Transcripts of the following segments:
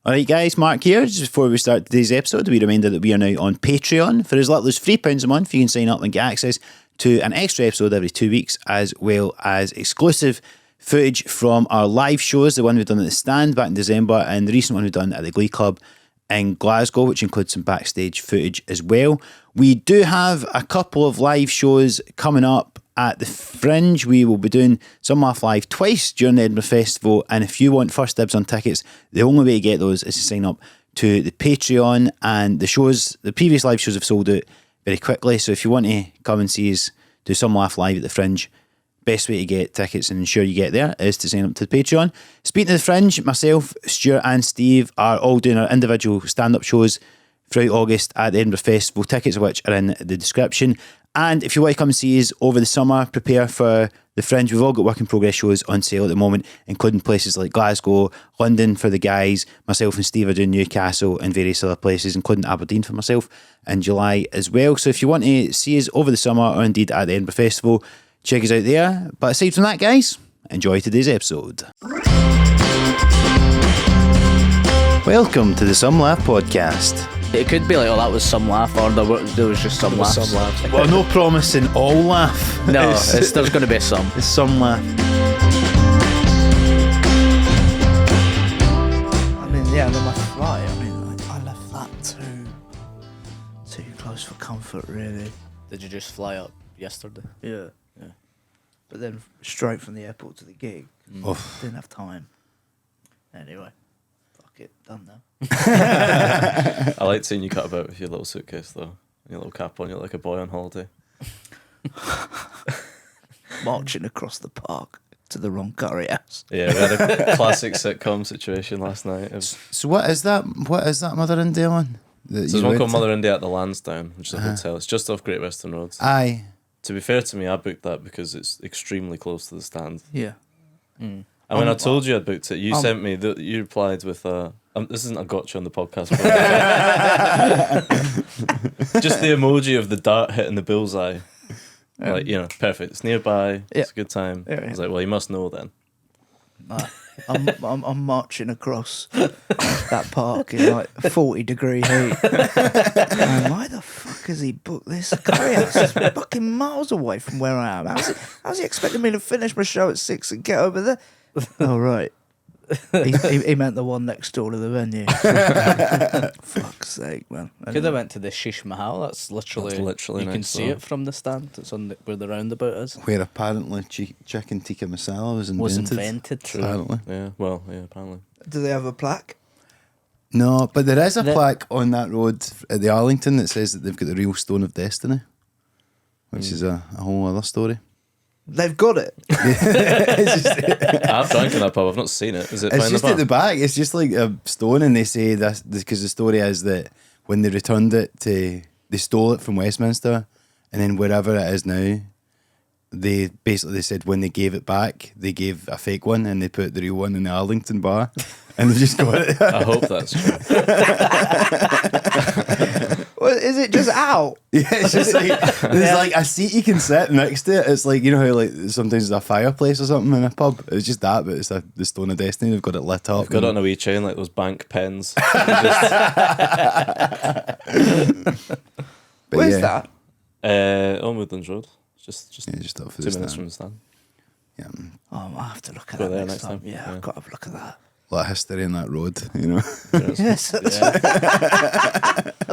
Alright guys, Mark here. Just before we start today's episode, we reminder that we are now on Patreon. For as little as £3 a month, you can sign up and get access to an extra episode every 2 weeks, as well as exclusive footage from our live shows, the one we've done at the Stand back in December, and the recent one we've done at the Glee Club in Glasgow, which includes some backstage footage as well. We do have a couple of live shows coming up at the Fringe. We will be doing Some Laugh Live twice during the Edinburgh Festival, and if you want first dibs on tickets, the only way to get those is to sign up to the Patreon, and the previous live shows have sold out very quickly, so if you want to come and see us do Some Laugh Live at the Fringe, best way to get tickets and ensure you get there is to sign up to the Patreon. Speaking of the Fringe, myself, Stuart and Steve are all doing our individual stand-up shows throughout August at the Edinburgh Festival, tickets of which are in the description. And if you want to come and see us over the summer, prepare for the Fringe. We've all got work in progress shows on sale at the moment, including places like Glasgow, London for the guys. Myself and Steve are doing Newcastle and various other places, including Aberdeen for myself in July as well. So if you want to see us over the summer or indeed at the Edinburgh Festival, check us out there. But aside from that, guys, enjoy today's episode. Welcome to the Some Laugh Podcast. It could be like, oh, that was some laugh, or there was just some laughs. Some laughs. Well, no promising all laugh. No, there's going to be some. It's some laugh. I mean, yeah, then my flight. I mean, I left that too close for comfort, really. Did you just fly up yesterday? Yeah. But then straight from the airport to the gig. Didn't have time. Anyway, fuck it, done now. I liked seeing you cut about with your little suitcase though, and your little cap on. You're like a boy on holiday. Marching across the park to the wrong curry house. Yeah, we had a classic sitcom situation last night. So what is that? What is that Mother India one? So there's one called Mother India at the Lansdowne, which is a hotel. It's just off Great Western Road. Aye. To be fair to me, I booked that because it's extremely close to the Stand. Yeah. And when I told you I'd booked it, you sent me, you replied with this isn't a gotcha on the podcast, but just the emoji of the dart hitting the bullseye. Like, perfect. It's nearby. It's a good time. Yeah, I was like, well, you must know then. I'm marching across that park in like 40-degree heat. And why the fuck has he booked this? Curry house is fucking miles away from where I am. How's he expecting me to finish my show at 6 and get over there? Oh, right. He meant the one next door to the venue. Fuck's sake, man. Anyway. Could have went to the Shish Mahal. That's literally you can see door. it from the Stand. It's on where the roundabout is. Where apparently chicken tikka masala was invented. Apparently. Yeah, well, yeah, apparently. Do they have a plaque? No, but there is a plaque on that road at the Arlington that says that they've got the real Stone of Destiny, which is a whole other story. They've got it. I've drank in that pub. I've not seen it. Is it? It's just at the back. It's just like a stone, and they say that because the story is that when they returned it they stole it from Westminster, and then wherever it is now, they said when they gave it back, they gave a fake one, and they put the real one in the Arlington bar, and they just got it. I hope that's true. Well, is it just out? Yeah, it's just like there's like a seat you can sit next to it. It's like, you know how like sometimes there's a fireplace or something in a pub. It's just that, but it's the Stone of Destiny. They've got it lit up. They've got it on a wee chain like those bank pens. Where's that? On Woodlands Road. Just up for 2 the minutes Stand. from the Stand. Yeah, Oh, I'll have to look at Go that there next time. next time. Yeah, Yeah. I've got to have a look at that. a lot of history in that road, you know. Yes, a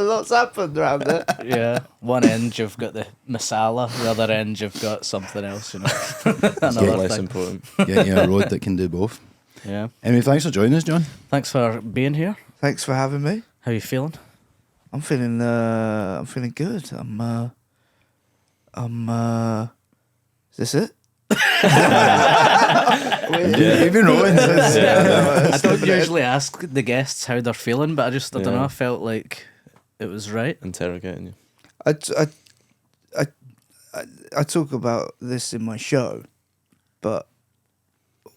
lot's happened around it. Yeah, one end you've got the masala, the other end you've got something else. Another Less thing. important. Yeah, a road that can do both. Yeah. Anyway, thanks for joining us, John. Thanks for being here. Thanks for having me. How are you feeling? I'm feeling good. Is this it? You've been rolling since. I don't usually ask the guests how they're feeling, but I don't know. I felt like it was right. Interrogating you. I talk about this in my show, but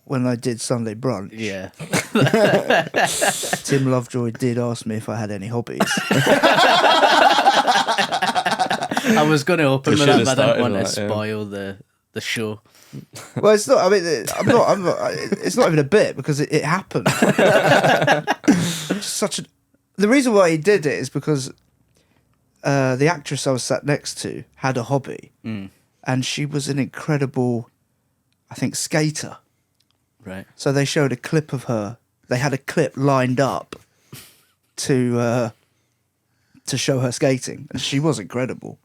when I did Sunday Brunch, Yeah. Tim Lovejoy did ask me if I had any hobbies. I was going to open We with should that, have but I didn't started want to with that, yeah. spoil the the show. Well, it's not. I mean, I'm not. It's not even a bit because it happened. The reason why he did it is because the actress I was sat next to had a hobby, and she was an incredible, I think, skater. Right. So they showed a clip of her. They had a clip lined up to show her skating, and she was incredible.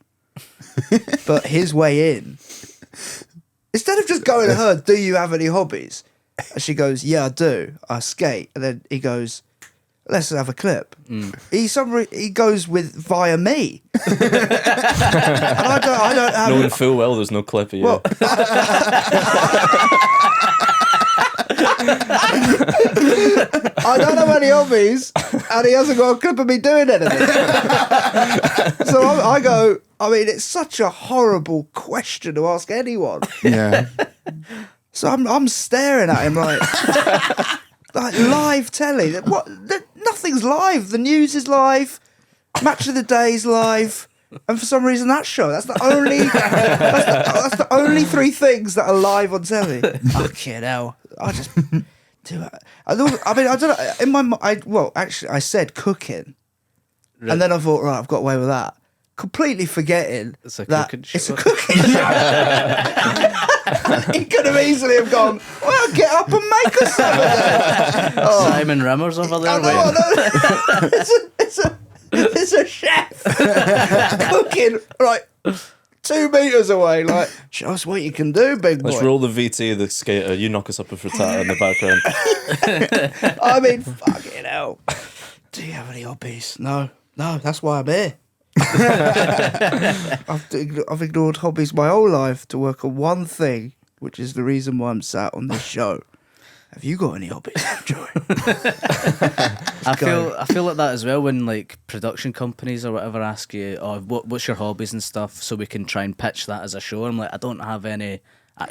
But his way in, instead of just going to her, "Do you have any hobbies?" And she goes, "Yeah, I do. I skate." And then he goes, "Let's have a clip." He goes with via me, and I don't have. Knowing full well there's no clip of you. Well, I don't have any hobbies, and he hasn't got a clip of me doing anything. So I go, I mean, it's such a horrible question to ask anyone. Yeah. So I'm staring at him like live telly. Nothing's live. The news is live. Match of the Day's live. And for some reason, that's the only three things that are live on telly. Fucking hell. I just do it. I mean, I don't know. In my actually, I said cooking. Right. And then I thought, right, I've got away with that. Completely forgetting it's a that cooking show. It's a cooking show. He could have easily have gone, well, get up and make us some of that. Oh. Simon Rimmer's over there. It's a chef cooking right 2 meters away. Like, show us what you can do, big boy. Let's roll the VT of the skater. You knock us up a frittata in the background. I mean, fucking hell. Do you have any hobbies? No, that's why I'm here. I've ignored hobbies my whole life to work on one thing, which is the reason why I'm sat on this show. Have you got any hobbies, Joy? I feel like that as well when like production companies or whatever ask you, "Oh, what's your hobbies and stuff?" So we can try and pitch that as a show. I'm like, I don't have any.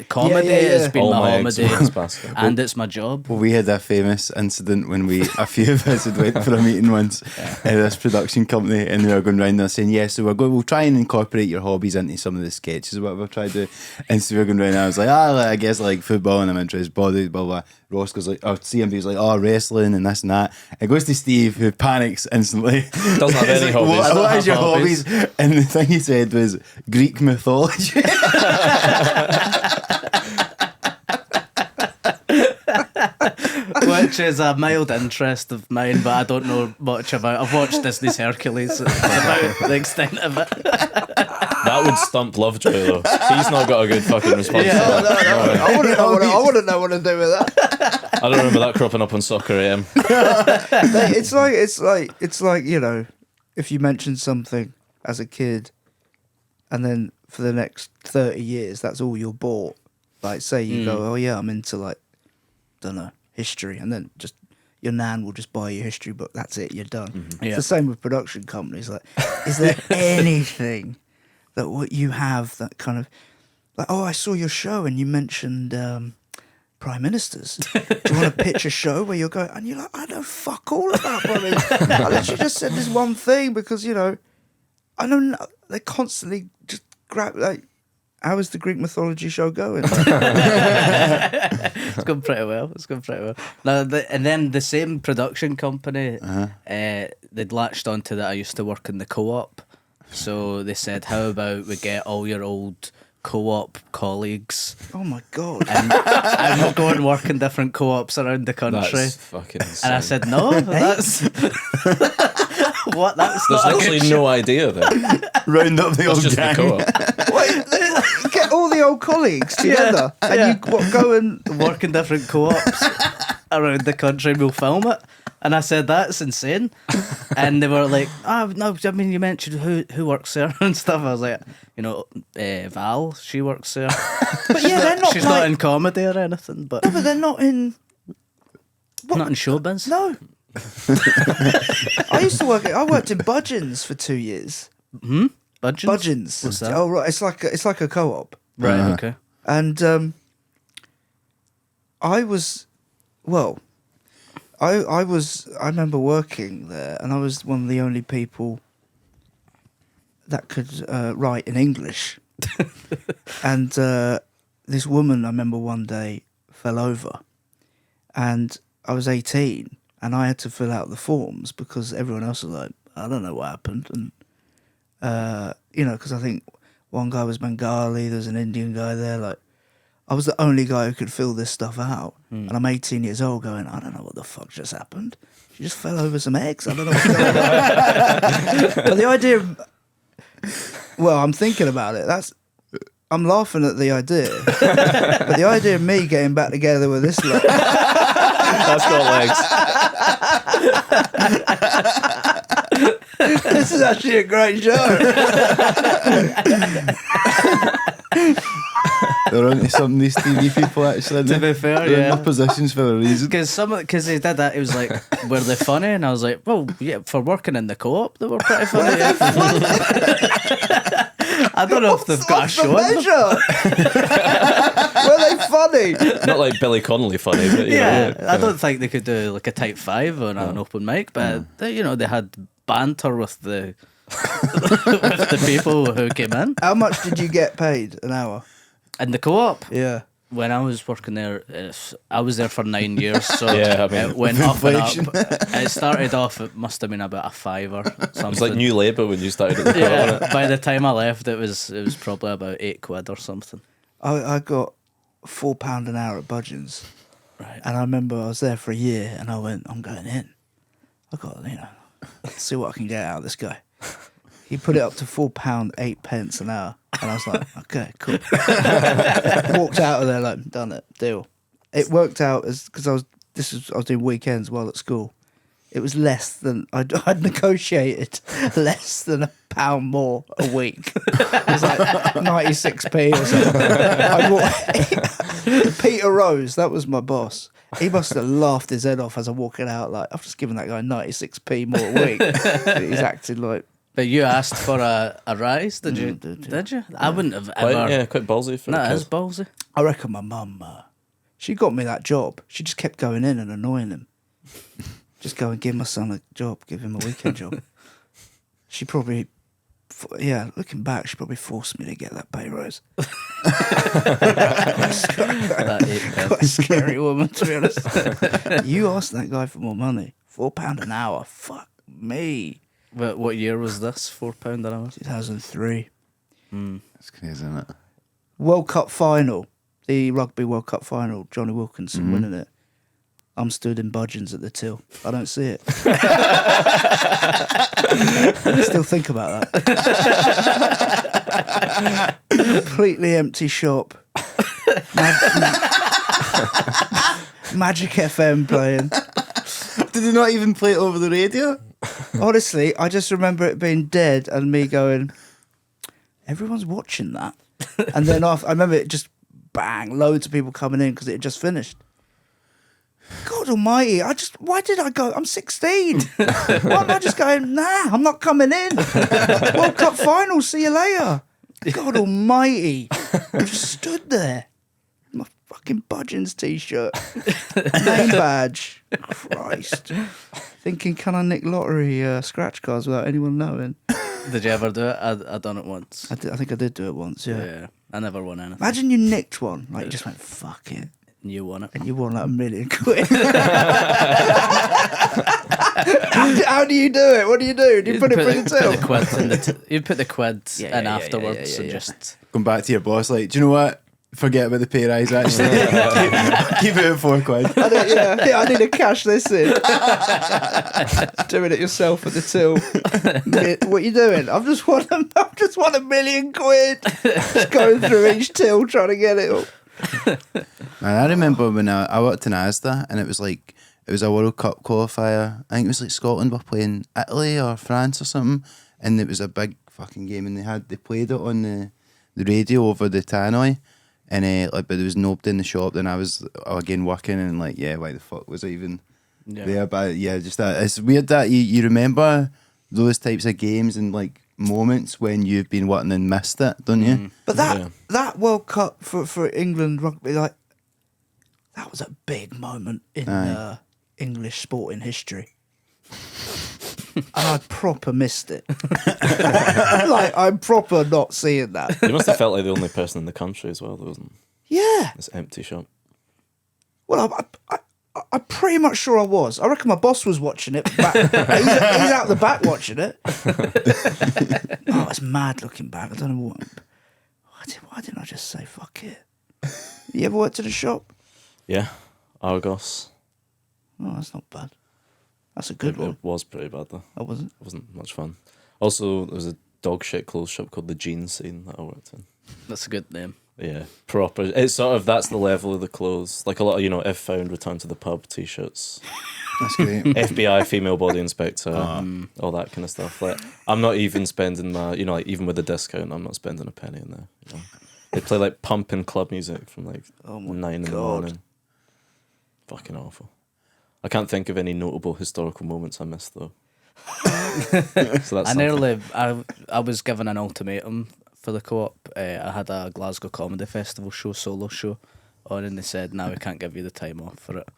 Comedy has been All my eggs hobby, in this basket. and it's my job. Well, we had a famous incident when a few of us had went for a meeting once in this production company, and they were going round there saying, "Yeah, so we'll try and incorporate your hobbies into some of the sketches, or whatever we'll try to do." And so we were going round, and I was like, I guess like football, and I'm interested, body, blah blah. Ross goes like, CMB's like, wrestling and this and that. It goes to Steve, who panics instantly. Doesn't have any like, hobbies. What is your hobbies? And the thing he said was Greek mythology. Which is a mild interest of mine, but I don't know much about. I've watched Disney's Hercules. It's about the extent of it. That would stump Lovejoy though. He's not got a good fucking response. I wouldn't know what to do with that. I don't remember that cropping up on Soccer AM. It's like if you mention something as a kid, and then for the next 30 years, that's all you're bought. Like, say you go, oh yeah, I'm into like, don't know, history, and then just your nan will just buy you a history book. That's it, you're done. Mm-hmm. Yeah. It's the same with production companies. Like, is there anything that what you have that kind of like? Oh, I saw your show and you mentioned prime ministers. Do you want to pitch a show where you're going? And you're like, I know fuck all about prime ministers. I literally just said this one thing because I know they constantly just grab like. How is the Greek mythology show going? It's going pretty well. Now, and then the same production company, they'd latched onto that. I used to work in the co-op, so they said, "How about we get all your old co-op colleagues?" Oh my god! And we'll go and work in different co-ops around the country. That's fucking insane. And I said, "No, that's what? That's There's not literally no idea there. Round up the That's old just gang. the co-op. Wait, get all the old colleagues together and you go and work in different co-ops around the country and we'll film it." And I said, "That's insane." And they were like, no, I mean, you mentioned who works there and stuff. I was like, Val, she works there. But yeah, they're not. She's not in comedy or anything, but No, but they're not in. not in showbiz. No. I worked in Budgeons for 2 years. Budgeons? Budgeons. What's that? Oh right, it's like a co-op. Right, okay. And I remember working there, and I was one of the only people that could write in English. And this woman, I remember one day, fell over, and I was 18, and I had to fill out the forms because everyone else was like, I don't know what happened. And, because I think one guy was Bengali, there's an Indian guy there. Like, I was the only guy who could fill this stuff out. And I'm 18 years old going, I don't know what the fuck just happened. She just fell over some eggs. I don't know what's going on. But the idea, well, I'm thinking about it. I'm laughing at the idea. But the idea of me getting back together with this lot. That's got legs. This is actually a great show. They're onto something, these TV people, actually. To be fair, they're in yeah. their positions for a reason. Because he did that, it was like, were they funny? And I was like, well, yeah, for working in the co-op, they were pretty funny. Yeah. I don't know if they've got a What's show. the measure? Were they funny? Not like Billy Connolly funny, but Yeah, I don't think they could do like a type 5 on an open mic, but they had banter with the with the people who came in. How much did you get paid an hour? In the co-op, Yeah. when I was working there, I was there for 9 years, so Yeah, I mean, it went up and inflation. up. It started off, it must have been about a £5 or something. It's like New Labour when you started at the co-op, wasn't Yeah, it? by the time I left, it was probably about £8 or something. I got £4 an hour at Budgeons. Right. And I remember I was there for a year and I went, I'm going in. I got, see what I can get out of this guy. He put it up to £4.08 an hour. And I was like, okay, cool. Walked out of there like, done it, deal. It worked out because I was doing weekends while at school. It was less than I'd negotiated less than £1 more a week. It was like 96p or something. Peter Rose, that was my boss. He must have laughed his head off as I'm walking out. Like, I've just given that guy 96p more a week. He's acting like. But you asked for a rise, did you? Did you? I wouldn't have ever. Quite ballsy for No, a it is kid. ballsy. I reckon my mum, she got me that job. She just kept going in and annoying him. Just go and give my son a job, give him a weekend job. She probably, looking back, she probably forced me to get that pay rise. That £8. Quite a scary woman, to be honest. You asked that guy for more money. £4 an hour. Fuck me. But what year was this? £4 an hour? 2003. That's crazy, isn't it? World Cup final. The Rugby World Cup final. Johnny Wilkinson winning it. I'm stood in Budgeons at the till. I don't see it. I still think about that. Completely empty shop. Magic FM playing. Did they not even play it over the radio? Honestly, I just remember it being dead and me going, everyone's watching that. And then I remember it just bang, loads of people coming in because it had just finished. God almighty, why did I go? I'm 16. Why am I just going, nah, I'm not coming in. World Cup final, see you later. God almighty. I just stood there. My fucking Budgeons t-shirt. Name badge. Christ. Thinking, can I nick lottery scratch cards without anyone knowing? Did you ever do it? I done it once. I think I did do it once, yeah. Yeah, I never won anything. Imagine you nicked one. Like, you just went, fuck it. And you won it. And you won like £1 million. How do you do it? What do? Do you put it through the till? You put the quid Yeah, in yeah, afterwards yeah. and just... Going back to your boss, like, do you know what? Forget about the pay rise, actually. keep it at £4. I need to cash this in. Doing it yourself at the till. What are you doing? I've just won £1 million. Just going through each till trying to get it all. And I remember when I worked in Asda, and it was a World Cup qualifier. I think it was like Scotland were playing Italy or France or something, and it was a big fucking game, and they played it on the radio over the tannoy, and but there was nobody in the shop. Then I was again working, and why the fuck was I even there? But yeah, just that it's weird that you remember those types of games and like moments when you've been working and missed it, don't you? But that World Cup for England rugby, like, that was a big moment in English sporting history. And I proper missed it. Like, I'm proper not seeing that. You must have felt like the only person in the country as well, though, wasn't it? Yeah. This empty shop. Well, I'm pretty much sure I was. I reckon my boss was watching it. He's out the back watching it. Oh, it's mad looking back. I don't know what. Why didn't I just say fuck it? You ever worked in a shop? Yeah, Argos. Oh, that's not bad. That's a good one. It was pretty bad though. I wasn't. It wasn't much fun. Also, there was a dog shit clothes shop called the Jean Scene that I worked in. That's a good name. Yeah, proper. It's sort of, that's the level of the clothes. Like a lot of, you know, if found, return to the pub t-shirts. That's great. FBI, female body inspector, all that kind of stuff. Like, I'm not even spending my, you know, like even with the discount, I'm not spending a penny in there. You know? They play like pumping club music from like 9 in the morning. Fucking awful. I can't think of any notable historical moments I missed though. So that's I was given an ultimatum for the co-op. I had a Glasgow Comedy Festival solo show on, and they said, "Now we can't give you the time off for it,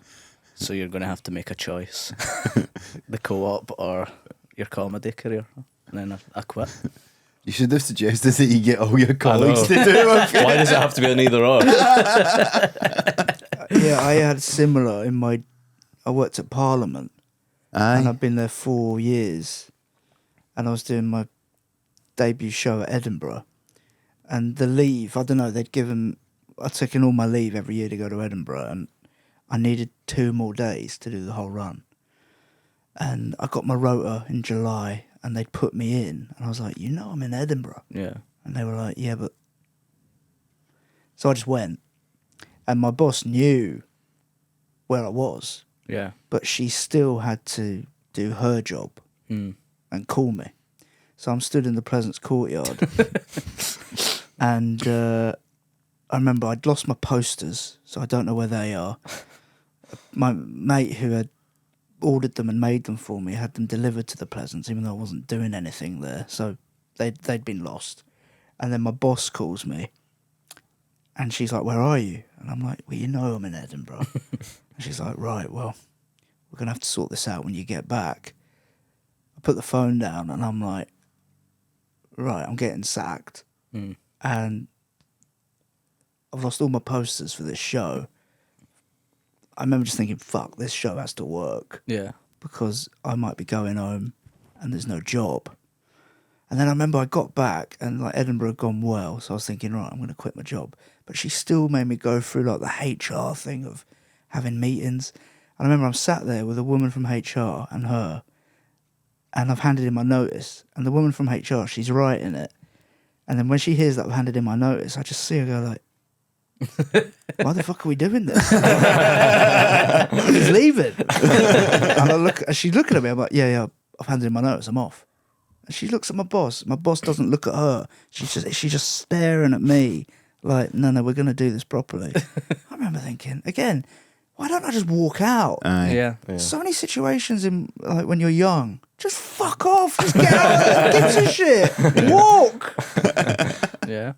so you're going to have to make a choice: the co-op or your comedy career." And then I quit. You should have suggested that you get all your colleagues to do it. Why does it have to be an either or? Yeah, I had similar in my. I worked at Parliament, and Aye. I've been there 4 years, and I was doing my debut show at Edinburgh, and the leave, I don't know, I'd taken all my leave every year to go to Edinburgh, and I needed 2 more days to do the whole run, and I got my rota in July, and they'd put me in, and I was like, I'm in Edinburgh. Yeah. And they were like, yeah, but... So I just went, and my boss knew where I was, Yeah. but she still had to do her job and call me. So I'm stood in the Pleasance courtyard, and I remember I'd lost my posters, so I don't know where they are. My mate who had ordered them and made them for me had them delivered to the Pleasance, even though I wasn't doing anything there. So they'd been lost. And then my boss calls me, and she's like, "Where are you?" And I'm like, "Well, I'm in Edinburgh." And she's like, "Right, well, we're going to have to sort this out when you get back." I put the phone down, and I'm like, right, I'm getting sacked. And I've lost all my posters for this show. I remember just thinking, fuck, this show has to work. Yeah. Because I might be going home and there's no job. And then I remember I got back and like Edinburgh had gone well, so I was thinking, right, I'm going to quit my job. But she still made me go through like the HR thing of having meetings. And I remember I'm sat there with a woman from HR and her, and I've handed in my notice. And the woman from HR, she's writing it. And then when she hears that I've handed in my notice, I just see her go like, why the fuck are we doing this? He's leaving. And she's looking at me, I'm like, yeah, I've handed in my notice, I'm off. And she looks at my boss. My boss doesn't look at her. She's just staring at me like, no, we're going to do this properly. I remember thinking, again, why don't I just walk out? Yeah. So many situations in like when you're young, just fuck off, just get out there, give us a shit, walk. Yeah.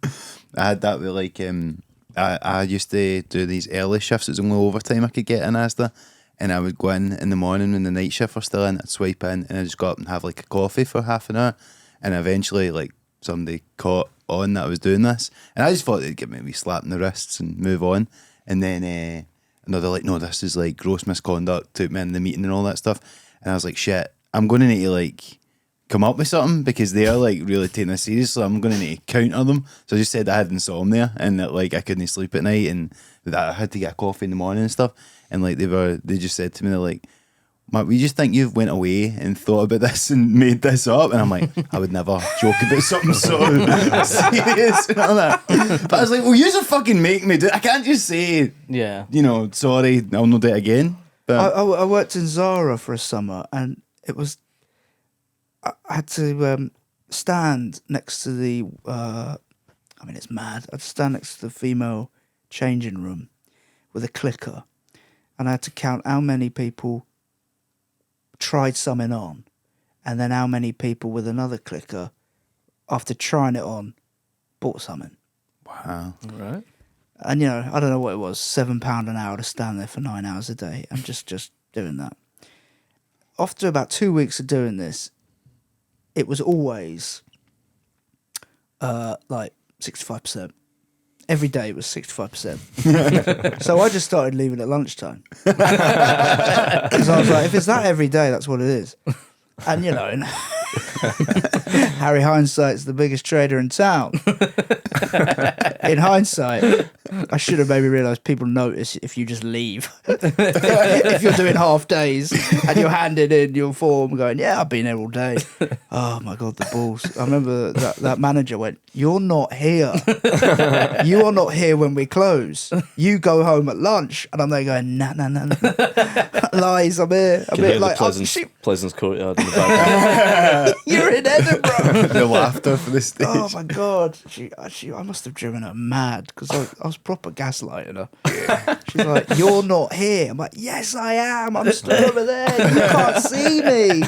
I had that with like I used to do these early shifts. It was only overtime I could get in Asda, and I would go in the morning when the night shift was still in. I'd swipe in and I'd just go up and have like a coffee for half an hour, and eventually like somebody caught on that I was doing this, and I just thought they'd give me a wee slap in the wrists and move on, and then no, they're like, no, this is like gross misconduct, took me in the meeting and all that stuff, and I was like, shit, I'm going to need to like come up with something because they are like really taking this seriously. I'm going to need to counter them. So I just said I had insomnia and that like I couldn't sleep at night and that I had to get a coffee in the morning and stuff. And like they just said to me, they're like, Mark, we just think you've went away and thought about this and made this up. And I'm like, I would never joke about something so serious and all that. But I was like, well, you just fucking make me do it. I can't just say, sorry, I'll not do it again. But I worked in Zara for a summer, and it was, I had to stand next to the, it's mad. I had to stand next to the female changing room with a clicker, and I had to count how many people tried something on, and then how many people with another clicker, after trying it on, bought something. wow. Right. And I don't know what it was, £7 an hour to stand there for 9 hours a day. I'm just doing that. After about 2 weeks of doing this, it was always like 65%, every day it was 65%. So I just started leaving at lunchtime. Because I was like, if it's that every day, that's what it is. And you know, Harry Hindsight's the biggest trader in town. In hindsight, I should have maybe realised people notice if you just leave. If you're doing half days and you're handing in your form going, yeah, I've been here all day. Oh my God, the balls. I remember that manager went, you're not here. You are not here when we close. You go home at lunch. And I'm there going, nah. Lies, I'm here. I'm Can here. hear Like, the Pleasance courtyard in the background. you're in Edinburgh. The laughter for the stage. Oh my God. I must have driven her mad because I was proper gaslighting her. She's like, you're not here. I'm like, yes, I am. I'm stood over there. You can't see me.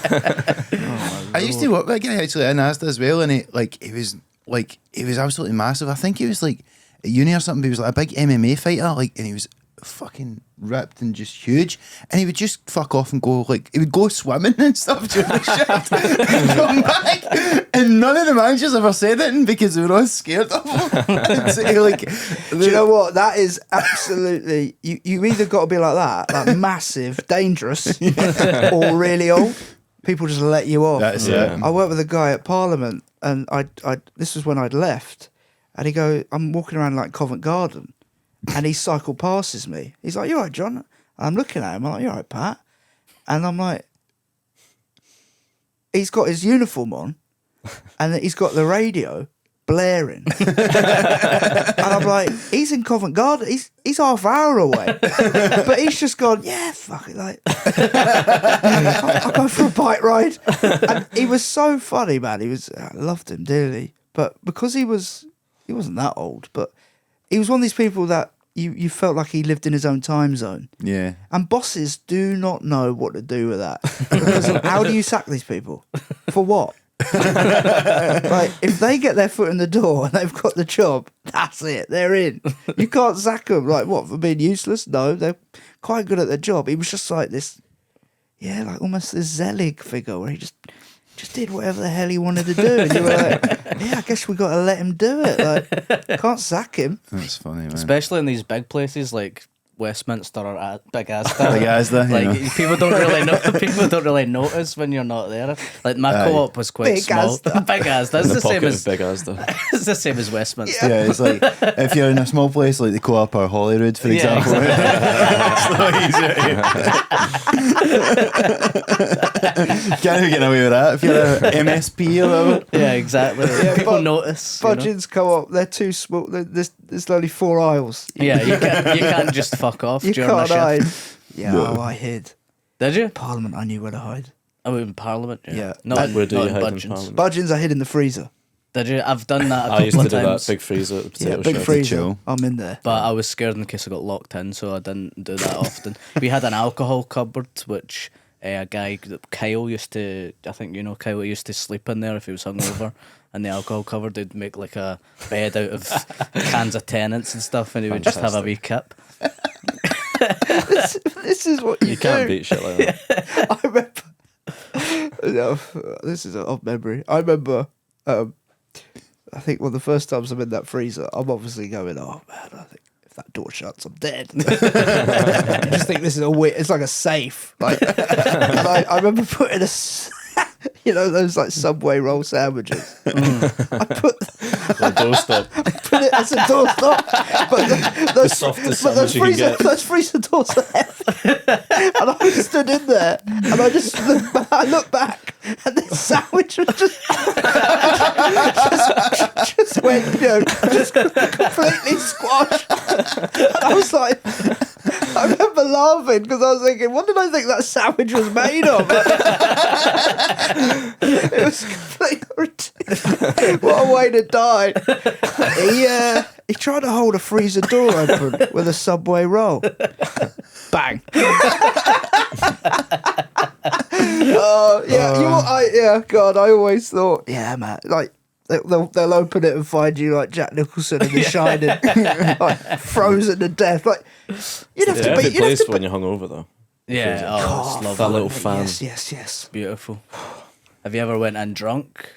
I used to work with a guy actually in Asda as well, and he was absolutely massive. I think he was like at uni or something. But he was like a big MMA fighter, and he was fucking ripped and just huge. And he would just fuck off and go he would go swimming and stuff during the shift and come back. And none of the managers ever said anything because they were all scared of him. So, do you know what? That is absolutely. You either got to be like that, like massive, dangerous, or really old. People just let you off. That's it. I worked with a guy at Parliament, and I this was when I'd left, and he go, I'm walking around like Covent Garden, and he cycle passes me. He's like, "You all right, John?" And I'm looking at him. I'm like, "You all right, Pat?" And I'm like, he's got his uniform on, and he's got the radio blaring, and I'm like, he's in Covent Garden. He's half hour away, but he's just gone. Yeah, fuck it. Like, I'll go for a bike ride. And he was so funny, man. I loved him dearly, but because he wasn't that old, but he was one of these people that you felt like he lived in his own time zone. Yeah. And bosses do not know what to do with that. Because how do you sack these people? For what? Like, if they get their foot in the door and they've got the job, that's it. They're in. You can't sack them. Like, what, for being useless? No, they're quite good at their job. He was just like this, yeah, like almost this Zelig figure where he just did whatever the hell he wanted to do. And you were like, yeah, I guess we got to let him do it. Like, can't sack him. That's funny, man. Especially in these big places like Westminster or Big Asda. Big Asda, you know. People don't really know. People don't really notice when you're not there. Like my co-op was quite Big small. Asda. Big Asda. It's In the the same pocket as of Big Asda. it's the same as Westminster. Yeah, it's like if you're in a small place like the Co-op or Holyrood, for Yeah, example. Can't even get away with that if you're a MSP or whatever. Yeah, exactly. Yeah, People notice. You know? Budgeons Co-op, they're too small. There's only 4 aisles. Yeah, you can't just fuck off You during the can't shift. hide. Yeah, No. I hid. Did you? Parliament, I knew where to hide. Oh, in Parliament. Yeah. Not, Where do not you in hide in Budgeons. Parliament? Budgeons, I hid in the freezer. Did you? I've done that a I used couple to of do that times. big freezer at the potato Yeah, big shed. freezer. Chill. I'm in there. But I was scared in case I got locked in, so I didn't do that often. We had an alcohol cupboard, which a guy, Kyle, used to, I think you know Kyle, used to sleep in there if he was hungover. And the alcohol cupboard, they'd make like a bed out of cans of Tennants and stuff, and he would just have a wee kip. This is what you, You can't do. beat shit like that. I remember. No, this is an odd memory. I remember. I think one of the first times I'm in that freezer, I'm obviously going, oh man, I think if that door shuts, I'm dead. You just think this is a weird. It's like a safe. Like, and I remember putting you know those like Subway roll sandwiches. I put Or doorstop. put it as a doorstop, but those softest but those sandwich you can freezer get. those freezer doors are heavy. And I stood in there, and I looked back, and this sandwich was just went, you know, just completely squashed. And I was like, I remember laughing because I was thinking, what did I think that sandwich was made of? It was completely ridiculous. What a way to die. He tried to hold a freezer door open with a Subway roll. Bang. Oh yeah, God, I always thought, yeah, man, like they'll open it and find you like Jack Nicholson in The Shining, like frozen to death. Like you'd have It's to a be, perfect you'd have place to for when you're hungover, though. Yeah, oh, it's lovely. That little fan. Yes. Beautiful. Have you ever went in drunk?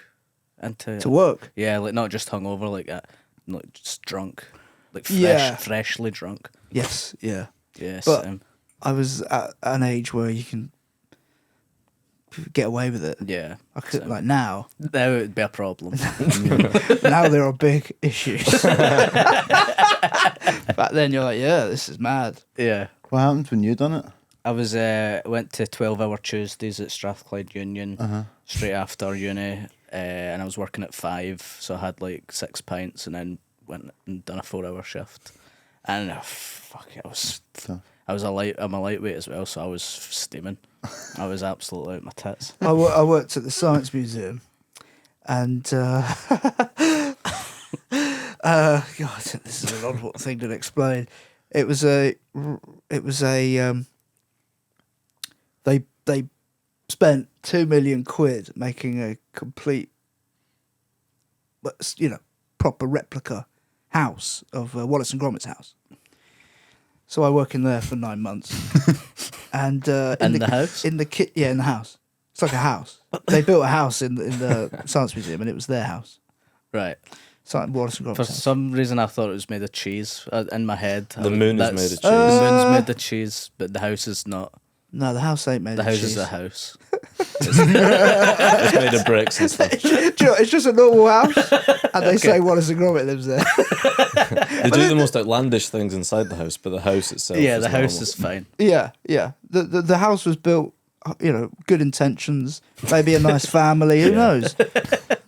To work. Yeah, like not just hungover, like not just drunk. like Yeah. freshly drunk. Yes, yeah. Yeah, But same. I was at an age where you can get away with it. Yeah, I could same. like now. That would be a problem. Now there are big issues. Back then you're like, yeah, this is mad. Yeah. What happened when you done it? I was went to 12-hour Tuesdays at Strathclyde Union straight after uni, and I was working at 5, so I had like 6 pints, and then went and done a 4-hour shift. And fuck it, I'm a lightweight as well, so I was steaming. I was absolutely out my tits. I worked at the Science Museum, and God, this is an odd thing to explain. They spent £2 million making a complete, proper replica house of Wallace and Gromit's house. So I work in there for 9 months, and In the house? in the house. It's like a house. They built a house in the Science Museum, and it was their house. Right. Wallace and Gromit's For house. some reason, I thought it was made of cheese. In my head, The moon is made of cheese. The moon's made of cheese, but the house is not. No, the house ain't made The of house cheese. is a house. It's made of bricks and stuff. Do you know, it's just a normal house, and they say Wallace and Gromit lives there. They do the most outlandish things inside the house, but the house itself. Yeah, is the house normal. is fine. Yeah. The house was built, good intentions, maybe a nice family. Who knows?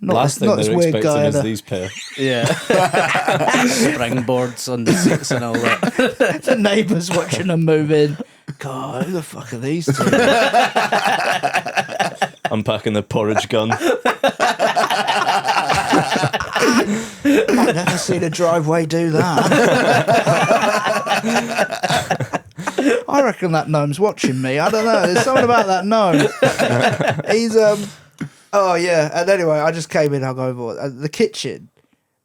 Last thing not this they're weird expecting guy. is these pair. Yeah. Springboards on the seats and all that. The neighbours watching them move in. God, who the fuck are these two? Unpacking the porridge gun. I've never seen a driveway do that. I reckon that gnome's watching me. I don't know. There's something about that gnome. He's Oh yeah. And anyway, I just came in hungover. The kitchen,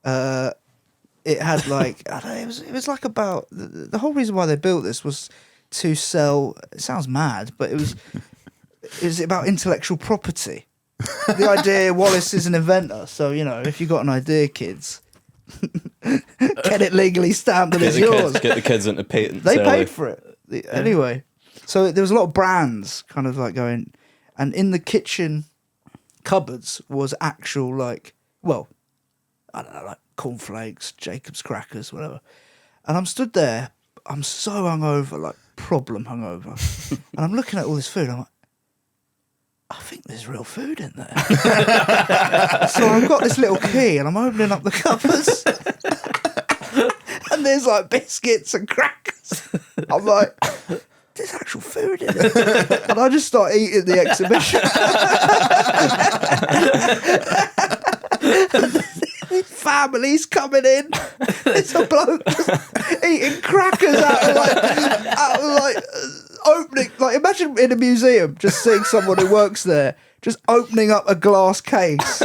it had like I don't know. It was like about the whole reason why they built this was to sell. It sounds mad, but it was about intellectual property. The idea Wallace is an inventor, so if you got an idea, kids, get it legally stamped and it's yours. Get the kids into patents. They early. paid for it anyway. So there was a lot of brands kind of like going, and in the kitchen cupboards was actual I don't know, like cornflakes, Jacob's crackers, whatever. And I'm stood there, I'm so hungover, like problem hungover, and I'm looking at all this food. I'm like, I think there's real food in there. So I've got this little key and I'm opening up the cupboards and there's like biscuits and crackers. I'm like, there's actual food in it. And I just start eating the exhibition. Families coming in. It's a bloke just eating crackers out of opening. Like, imagine in a museum just seeing someone who works there just opening up a glass case,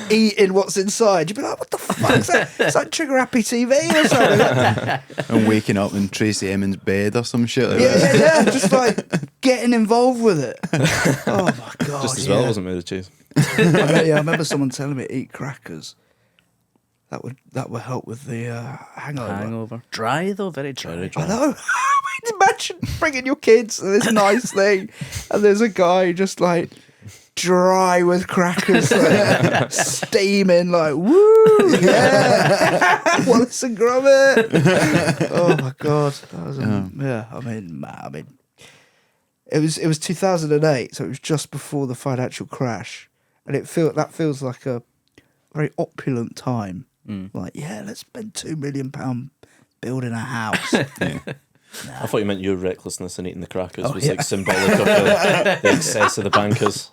eating what's inside. You'd be like, what the fuck is that? It's like Trigger Happy TV or something. And waking up in Tracy Emin's bed or some shit like that. Yeah, just like getting involved with it. Oh my god! Just as well, it wasn't made of cheese. I remember someone telling me to eat crackers. That would help with the hangover. Dry though, very dry. Very dry. I know. Imagine bringing your kids to this nice thing, and there's a guy just like dry with crackers, like, steaming, like woo, yeah, Wallace and Gromit. Oh my god, that was I mean, it was 2008, so it was just before the financial crash, and that feels like a very opulent time. Like, yeah, let's spend £2 million building a house. I thought you meant your recklessness in eating the crackers was like symbolic of the excess of the bankers.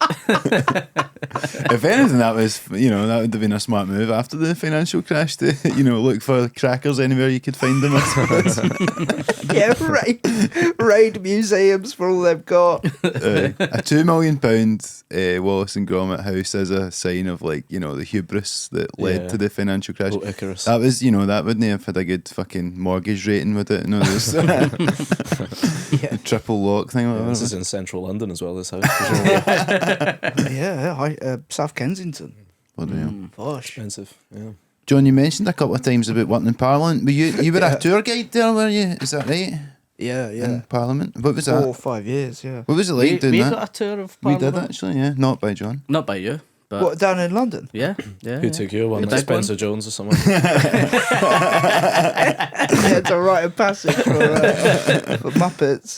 If anything, that was, that would have been a smart move after the financial crash to, look for crackers anywhere you could find them, I suppose. Yeah, raid museums for all they've got. A £2 million Wallace and Gromit house as a sign of, the hubris that led to the financial crash. Oh, Icarus. That was, that wouldn't have had a good fucking mortgage rating, would it? No, there's the triple lock thing. Yeah, this is in central London as well, this house. Yeah, South Kensington. Bloody hell. Posh. Expensive, yeah. John, you mentioned a couple of times about working in Parliament. Were you were a tour guide there, were you? Is that right? Yeah. In Parliament. What was 4 that? or 5 years, yeah. What was it like doing we that? got a tour of We Parliament. did actually, yeah. Not by John. Not by you, but What, down in London? yeah. Who took your one? The Like big one? Spencer Jones or someone? Yeah, it's a rite of passage for Muppets.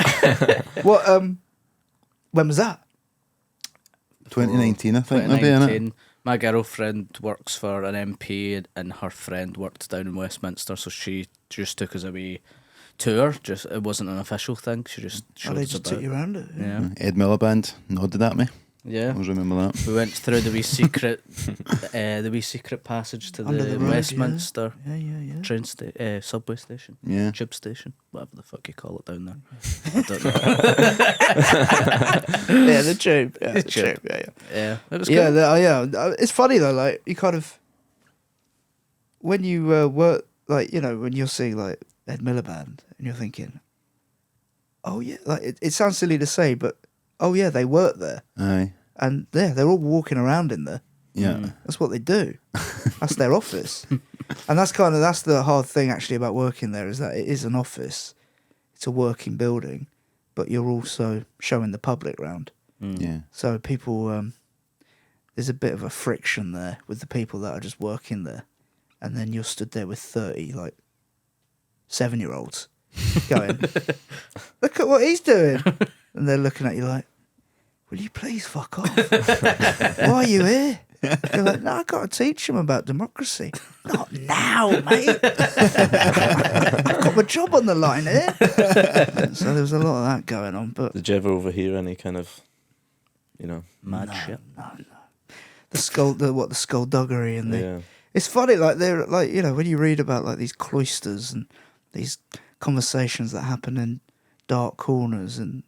What? When was that? 2019, I think, maybe, innit? 2019. My girlfriend works for an MP, and her friend worked down in Westminster, so she just took us a wee tour. Just it wasn't an official thing. She just showed They us just about. took you around it. Yeah, Ed Miliband nodded at me. yeah. I always remember that. We went through the wee secret, passage to Under the road, Westminster Yeah. train subway station, Yeah. tube station, whatever the fuck you call it down there. I don't know. Yeah, the tube. Yeah, the tube. tube. Yeah. Yeah, it was Yeah, good. yeah. It's funny though, like you kind of when you work, like when you're seeing like Ed Miliband and you're thinking, oh yeah, like it sounds silly to say, but oh yeah, they work there, Aye. and they're all walking around in there. Yeah. That's what they do. That's their office, and that's the hard thing actually about working there is that it is an office, it's a working building, but you're also showing the public round. Yeah. So people, there's a bit of a friction there with the people that are just working there, and then you're stood there with 30 like 7-year-olds going, look at what he's doing, and they're looking at you like, will you please fuck off? Why are you here? You're like, no, I got to teach them about democracy. Not now, mate. I've got my job on the line here. So there was a lot of that going on, but Did you ever overhear any kind of, Mad shit. the skullduggery and the yeah. it's funny, like they're like when you read about like these cloisters and these conversations that happen in dark corners and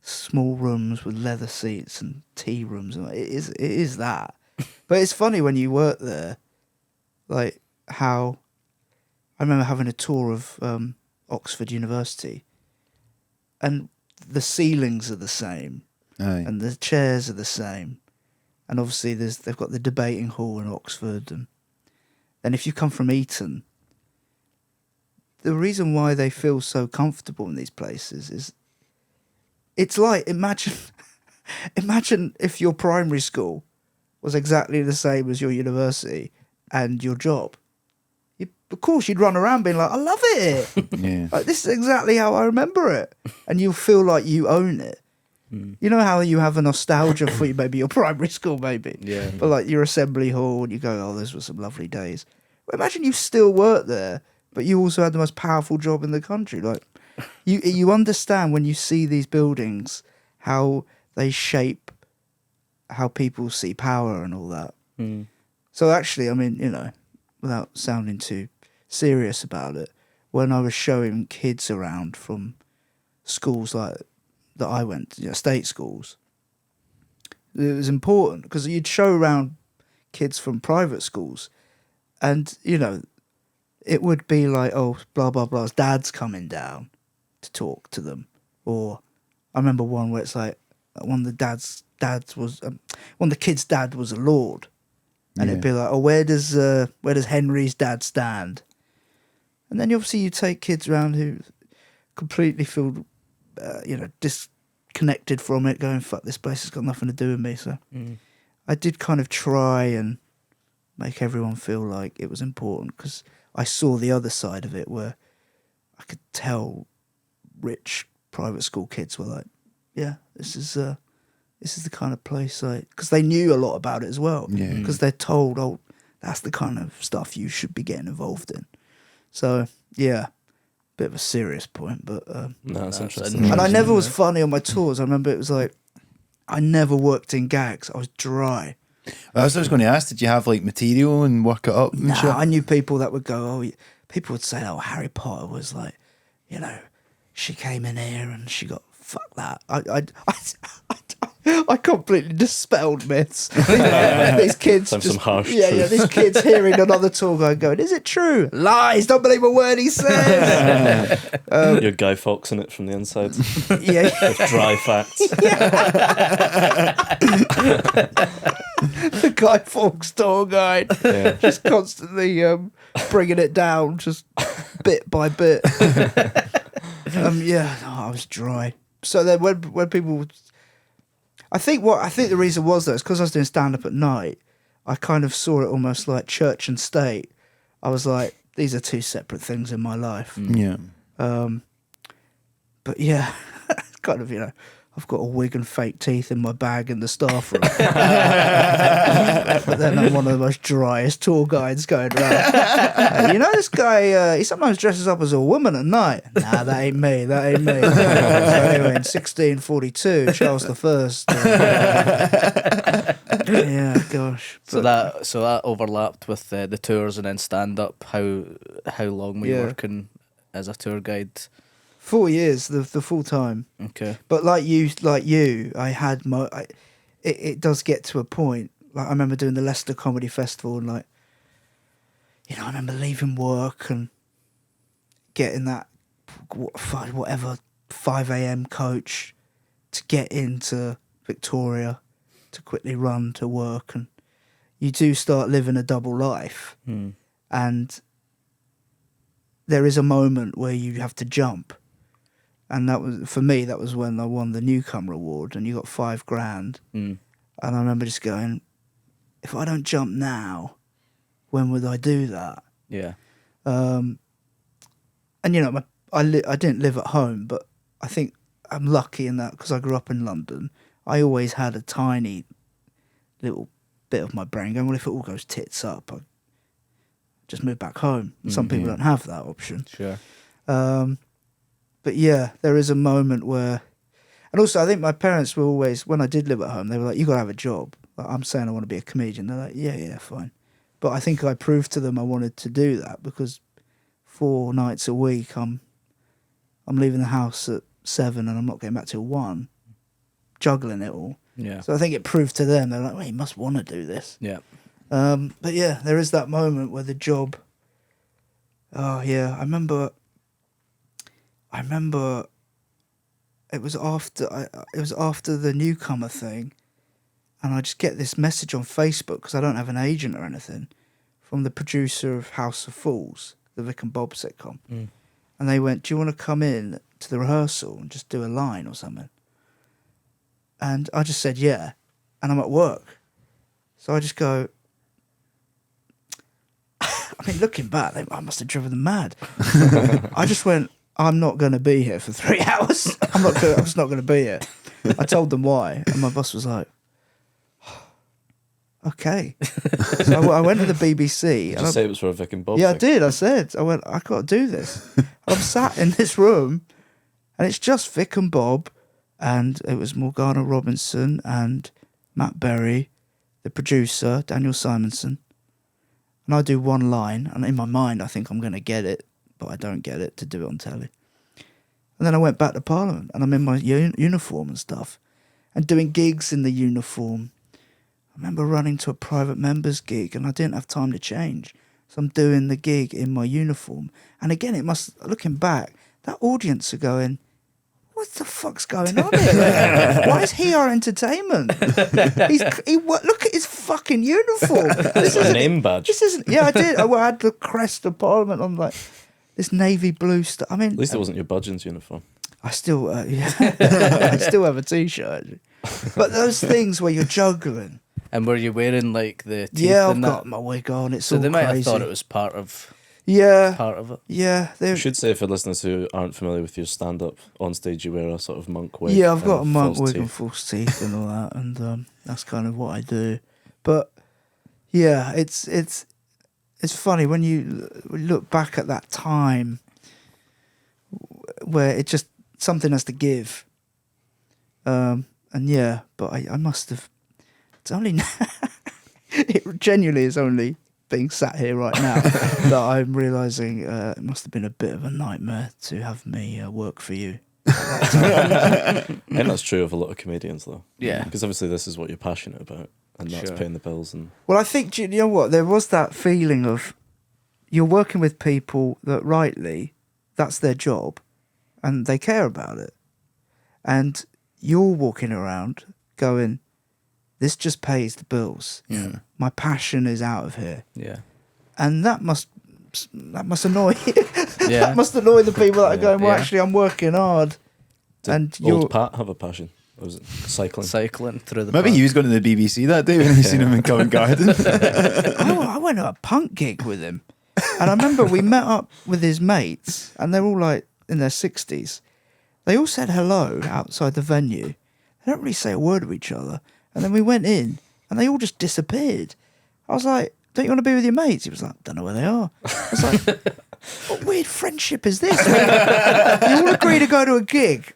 small rooms with leather seats and tea rooms, and it is that. But it's funny when you work there, like how I remember having a tour of Oxford University, and the ceilings are the same, Aye. and the chairs are the same, and obviously they've got the debating hall in Oxford, and if you come from Eton, the reason why they feel so comfortable in these places is it's like imagine if your primary school was exactly the same as your university and your job. Of course, you'd run around being like, I love it. Yeah. Like, this is exactly how I remember it. And you'll feel like you own it. You know how you have a nostalgia for maybe your primary school, maybe? Yeah. But like your assembly hall, and you go, oh, those were some lovely days. Well, imagine you still work there, but you also had the most powerful job in the country. Like, you understand when you see these buildings, how they shape how people see power and all that. So actually, I mean, without sounding too serious about it, when I was showing kids around from schools like that I went to, state schools, it was important because you'd show around kids from private schools, and it would be like, oh, blah blah blah's dad's coming down to talk to them, or I remember one where it's like one of the kids' dad was a lord, and it'd be like, oh, where does Henry's dad stand? And then obviously you take kids around who completely feel, disconnected from it, going, fuck, this place has got nothing to do with me. So I did kind of try and make everyone feel like it was important, because I saw the other side of it where I could tell rich private school kids were like, yeah, this is the kind of place, because they knew a lot about it as well. Yeah. Because they're told, oh, that's the kind of stuff you should be getting involved in. So yeah, bit of a serious point, but No, that's That's interesting. and I never was funny on my tours. I remember it was like I never worked in gags. I was dry. Well, that's what I was going to ask. Did you have like material and work it up and shit? I knew people that would go, oh, people would say, oh, Harry Potter was like, she came in here and she got fuck that. I completely dispelled myths. These kids, Some harsh yeah, truth. these kids hearing another tour guide going, "Is it true? Lies! Don't believe a word he says." You're Guy Fawkes in it from the inside. Yeah, With dry facts. the Guy Fawkes tour guide, Yeah. just constantly bringing it down, just bit by bit. Yeah, no, I was dry. So then when people, I think the reason was though, is because I was doing stand up at night. I kind of saw it almost like church and state. I was like, these are two separate things in my life. Yeah. But yeah, it's kind of, I've got a wig and fake teeth in my bag in the staff room. But then I'm one of the most driest tour guides going around. This guy, he sometimes dresses up as a woman at night. Nah, that ain't me. So anyway, in 1642, Charles I. Yeah, gosh. So that overlapped with the tours and then stand up. How long were you working as a tour guide? 4 years, the full time. Okay. But like you, I had it does get to a point. Like I remember doing the Leicester Comedy Festival, and I remember leaving work and getting that 5 a.m. coach to get into Victoria to quickly run to work, and you do start living a double life, and there is a moment where you have to jump. And that was, for me, that was when I won the Newcomer Award, and you got $5,000. And I remember just going, if I don't jump now, when would I do that? Yeah. And I didn't live at home, but I think I'm lucky in that because I grew up in London. I always had a tiny little bit of my brain going, well, if it all goes tits up, I just move back home. And some people don't have that option. Sure. But yeah, there is a moment where, and also I think my parents were always, when I did live at home, they were like, you got to have a job. Like, I'm saying I want to be a comedian. They're like, yeah, fine. But I think I proved to them I wanted to do that because 4 nights a week I'm leaving the house at 7 and I'm not getting back till 1, juggling it all. Yeah. So I think it proved to them, they're like, well, you must want to do this. Yeah. But yeah, there is that moment where the job, oh yeah, I remember it was after the Newcomer thing, and I just get this message on Facebook because I don't have an agent or anything, from the producer of House of Fools, the Vic and Bob sitcom, and they went, "Do you want to come in to the rehearsal and just do a line or something?" And I just said yeah, and I'm at work, so I just go. I mean, looking back, I must have driven them mad. I just went, I'm not going to be here for 3 hours. I'm just not going to be here. I told them why, and my boss was like, okay. So I went to the BBC. Did you say it was for a Vic and Bob Yeah, thing? I did. I said, I got to do this. I'm sat in this room, and it's just Vic and Bob, and it was Morgana Robinson and Matt Berry, the producer, Daniel Simonson. And I do one line, and in my mind, I think I'm going to get it, but I don't get it to do it on telly. And then I went back to Parliament, and I'm in my uniform and stuff, and doing gigs in the uniform. I remember running to a private members gig, and I didn't have time to change. So I'm doing the gig in my uniform. And again, looking back, that audience are going, what the fuck's going on here? Why is he our entertainment? Look at his fucking uniform. This A name badge. This isn't. Yeah, I did. I had the crest of Parliament on, like this navy blue stuff. I mean, At least it wasn't your Budgeon's uniform. I still, I still have a t-shirt. But those things where you're juggling. And were you wearing like the teeth? Yeah, I've and got that? my wig on. It's So all they might crazy. have thought it was part of Yeah, it. yeah. I should say for listeners who aren't familiar with your stand-up, on stage you wear a sort of monk wig. Yeah, I've got a and monk false wig and teeth. false teeth and all that, and that's kind of what I do. But yeah, it's funny when you look back at that time where it just something has to give. And yeah, but I must have. It's only it genuinely is only being sat here right now that I'm realising it must have been a bit of a nightmare to have me work for you. that time. And that's true of a lot of comedians, though. Yeah. Because obviously this is what you're passionate about, and that's Sure. paying the bills. And Well, I think, you know what, there was that feeling of you're working with people that rightly, that's their job, and they care about it. And you're walking around going, this just pays the bills. Yeah. My passion is out of here. Yeah. And that must annoy Yeah. that must annoy the people that are going, well, Yeah. actually, I'm working hard. did And you're... old Pat have a passion? Or was it cycling? Cycling through the Maybe park. he was going to the BBC that day when he seen him in Covent Garden. I went to a punk gig with him. And I remember we met up with his mates, and they're all like in their 60s. They all said hello outside the venue. They don't really say a word to each other. And then we went in, and they all just disappeared. I was like, don't you want to be with your mates? He was like, don't know where they are. I was like, what weird friendship is this? You all agree to go to a gig.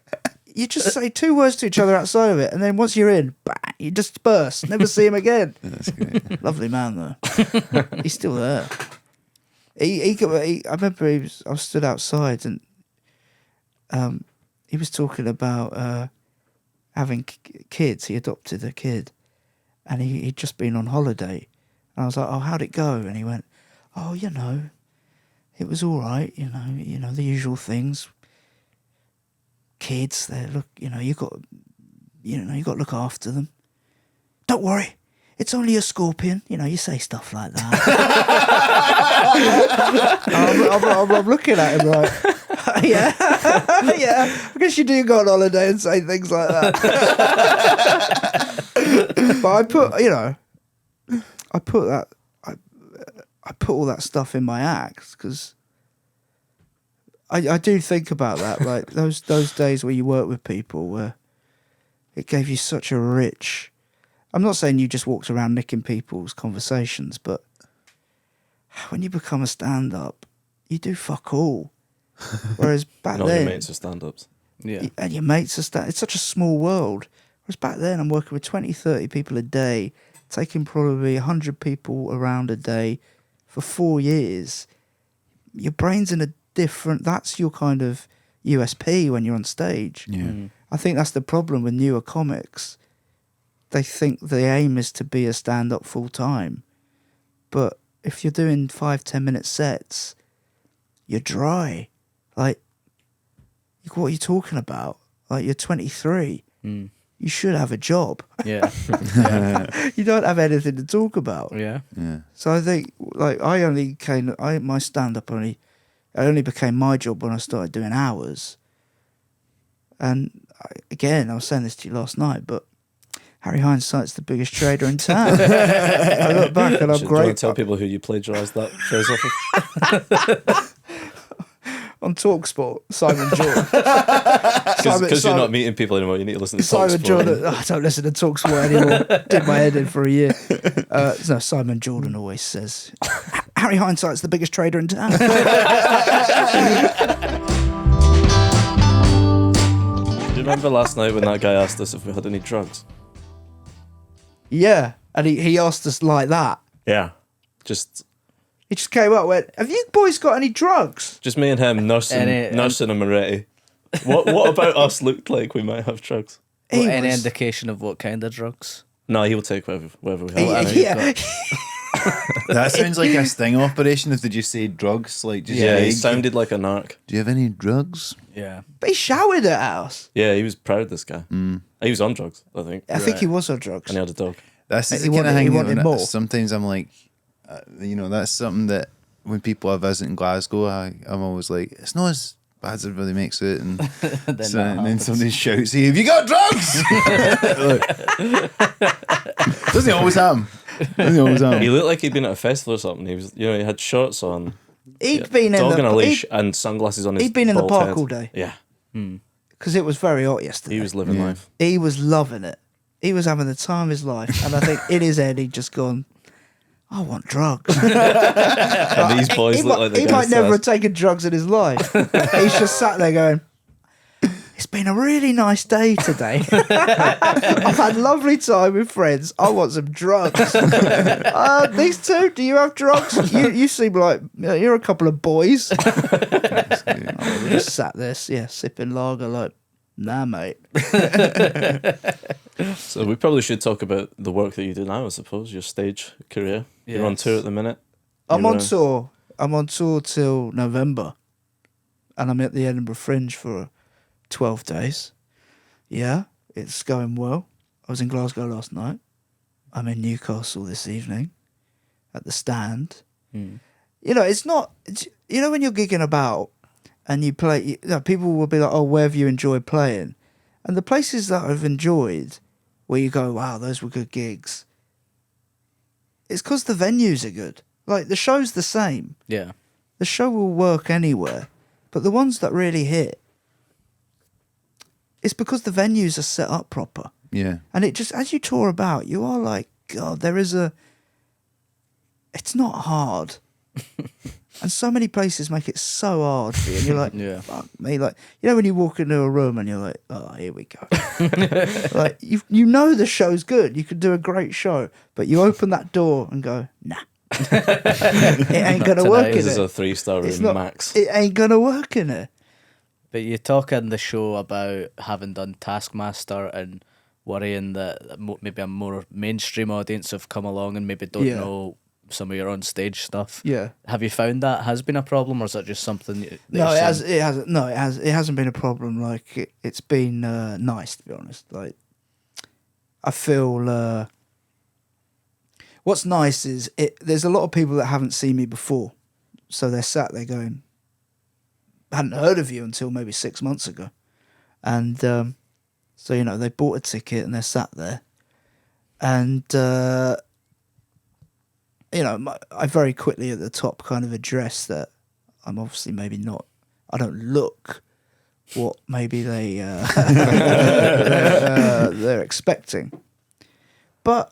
You just say 2 words to each other outside of it, and then once you're in, bang, you disperse. Never see him again. That's great. Lovely man, though. He's still there. I remember I was stood outside, and he was talking about having kids. He adopted a kid, and he'd just been on holiday. And I was like, oh, how'd it go? And he went, oh, you know, it was all right. You know, the usual things. Kids, they look, you got to look after them. Don't worry, it's only a scorpion. You say stuff like that. I'm looking at him like, yeah. I guess you do go on holiday and say things like that. But I put all that stuff in my acts because I do think about that, like those days where you work with people where it gave you such a rich. I'm not saying you just walked around nicking people's conversations, but when you become a stand-up, you do fuck all. Whereas back Not then, your mates are stand-ups. Yeah. and your mates are it's such a small world. Whereas back then, I'm working with 20, 30 people a day, taking probably 100 people around a day for 4 years. Your brain's in a different... That's your kind of USP when you're on stage. Yeah. I think that's the problem with newer comics. They think the aim is to be a stand-up full-time. But if you're doing 5-10 minute sets, you're dry. Like, what are you talking about? Like, you're 23. You should have a job. Yeah. You don't have anything to talk about. Yeah. Yeah. So I think, like, my stand-up only became my job when I started doing hours. And I was saying this to you last night, but Harry Hindsight's the biggest trader in town. I look back and I'm Do you want great. to tell people who you plagiarised that phrase off of? On TalkSport, Simon Jordan. Because you're not meeting people anymore, you need to listen to Simon TalkSport. Jordan. I don't listen to TalkSport anymore. Did my head in for a year. No, Simon Jordan always says, Harry Hindsight's the biggest trader in town. Do you remember last night when that guy asked us if we had any drugs? Yeah, and he asked us like that. Yeah. Just He just came up and went, have you boys got any drugs? me and him nursing a Moretti. What about us looked like we might have drugs? He Any was- indication of what kind of drugs? No, he will take whatever we have. Yeah. That sounds like a sting operation if they just say drugs. Like, just Yeah, he vague. sounded like a narc. Do you have any drugs? Yeah. But he showered at us. Yeah, he was proud, this guy. He was on drugs, I think. I think he was on drugs. And he had a dog. That's He the kind of wanted- he thing. wanted more. Sometimes I'm like, that's something that when people I visit in Glasgow, I'm always like, it's not as bad as everybody makes it. And, then somebody shouts, "Have you got drugs?" Doesn't always happen. He looked like he'd been at a festival or something. He was, he had shorts on, He'd been in dog on a the leash, and sunglasses on his he'd been in the bald park head. all day. Yeah, because it was very hot yesterday. he was living life. He was loving it. He was having the time of his life. And I think in his head, he'd just gone, I want drugs. And these boys look like he the might never have gangsters. taken drugs in his life. He's just sat there going, it's been a really nice day today. I've had a lovely time with friends. I want some drugs. These two, do you have drugs? You seem like you're a couple of boys. We just sat there, sipping lager like Nah, mate. So we probably should talk about the work that you do now, I suppose, your stage career. You're on Yes. tour at the minute. I'm You're, on tour. I'm on tour till November. And I'm at the Edinburgh Fringe for 12 days. Yeah, it's going well. I was in Glasgow last night. I'm in Newcastle this evening at the Stand. Mm. You know, you know when you're gigging about and you play, you know, people will be like, oh, where have you enjoyed playing? And the places that I've enjoyed, where you go, wow, those were good gigs, it's because the venues are good. Like, the show's the same. Yeah. The show will work anywhere. But the ones that really hit, it's because the venues are set up proper. Yeah. And it just, as you tour about, you are like, God, it's not hard. And so many places make it so hard for you. And you're like, Yeah. fuck me. Like, you know when you walk into a room and you're like, oh, here we go. Like, you know the show's good. You could do a great show. But you open that door and go, nah. It ain't going to work in this is it. a 3-star It's room not, max. It ain't going to work in it. But you talk in the show about having done Taskmaster and worrying that maybe a more mainstream audience have come along and maybe don't Yeah. know some of your on stage stuff. Yeah. Have you found that has been a problem, or is that just something? That No, you're it has. seeing? It hasn't. No, it has. It hasn't been a problem. Like it's been nice, to be honest. Like I feel. What's nice is there's a lot of people that haven't seen me before, so they're sat there going, hadn't heard of you until maybe 6 months ago, and so you know they bought a ticket and they're sat there, and you know I very quickly at the top kind of address that I'm obviously maybe not. I don't look what maybe they're expecting, but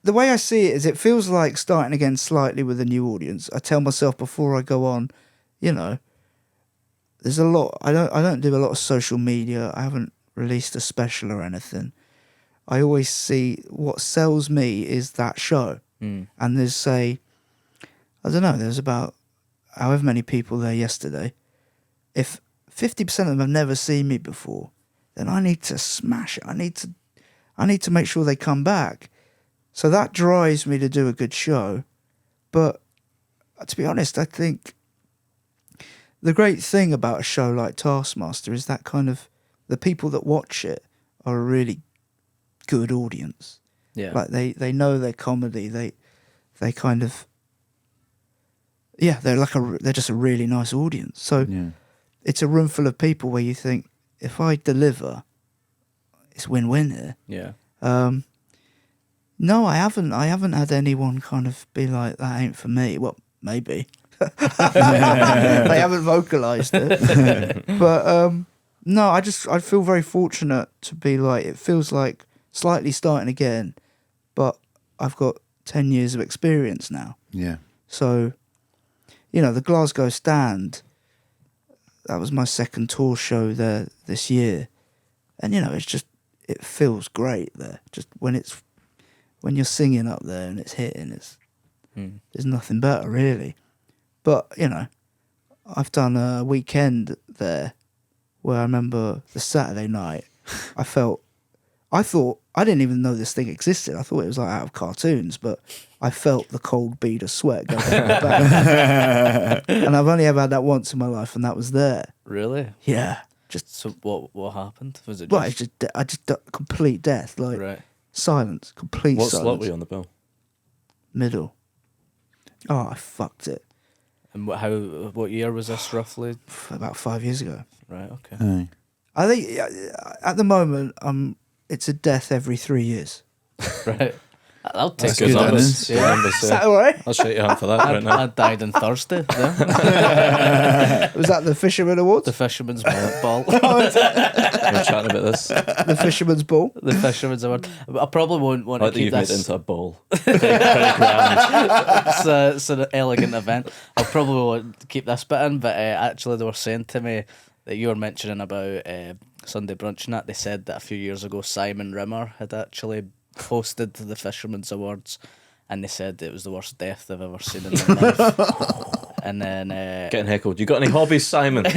the way I see it is it feels like starting again slightly with a new audience. I tell myself before I go on, you know, there's a lot. I don't do a lot of social media. I haven't released a special or anything. I always see what sells me is that show. Mm. And there's say, I don't know, there's about however many people there yesterday. If 50% of them have never seen me before, then I need to smash it. I need to make sure they come back. So that drives me to do a good show. But to be honest, I think the great thing about a show like Taskmaster is that kind of the people that watch it are a really good audience. Yeah. Like they know their comedy. They kind of they're just a really nice audience. So Yeah. it's a room full of people where you think if I deliver, it's win-win here. Yeah. No, I haven't had anyone kind of be like, that ain't for me. Well, maybe. They haven't vocalised it. But no, I feel very fortunate to be like, it feels like slightly starting again, but I've got 10 years of experience now. Yeah. So, you know, the Glasgow Stand, that was my second tour show there this year. And, you know, it feels great there. Just when you're singing up there and it's hitting, there's nothing better really. But, you know, I've done a weekend there where I remember the Saturday night, I thought, I didn't even know this thing existed. I thought it was like out of cartoons, but I felt the cold bead of sweat go down my back. And I've only ever had that once in my life, and that was there. Really? Yeah. Just, So what happened? Was it right, I just complete death, like right? silence, complete What silence. slot were you on the bill? Middle. Oh, I fucked it. And what year was this roughly? About 5 years ago. Right. Okay. Aye. I think at the moment, it's a death every 3 years. Right. I'll take That's it. good that numbers. is. Good numbers, Is that yeah. all right? I'll shake your hand for that right now. I died on Thursday. Yeah. Was that the Fisherman Awards? The Fisherman's Ball. We're chatting about this. I The Fisherman's Ball? The Fisherman's Award. I probably won't want to like that keep you've made it this. into a bowl. Very grand. It's an elegant event. I probably won't keep this bit in, but actually they were saying to me that you were mentioning about Sunday Brunch and that. They said that a few years ago Simon Rimmer had actually hosted the Fisherman's Awards, and they said it was the worst death they've ever seen in their life. And then Getting heckled. You got any hobbies, Simon? and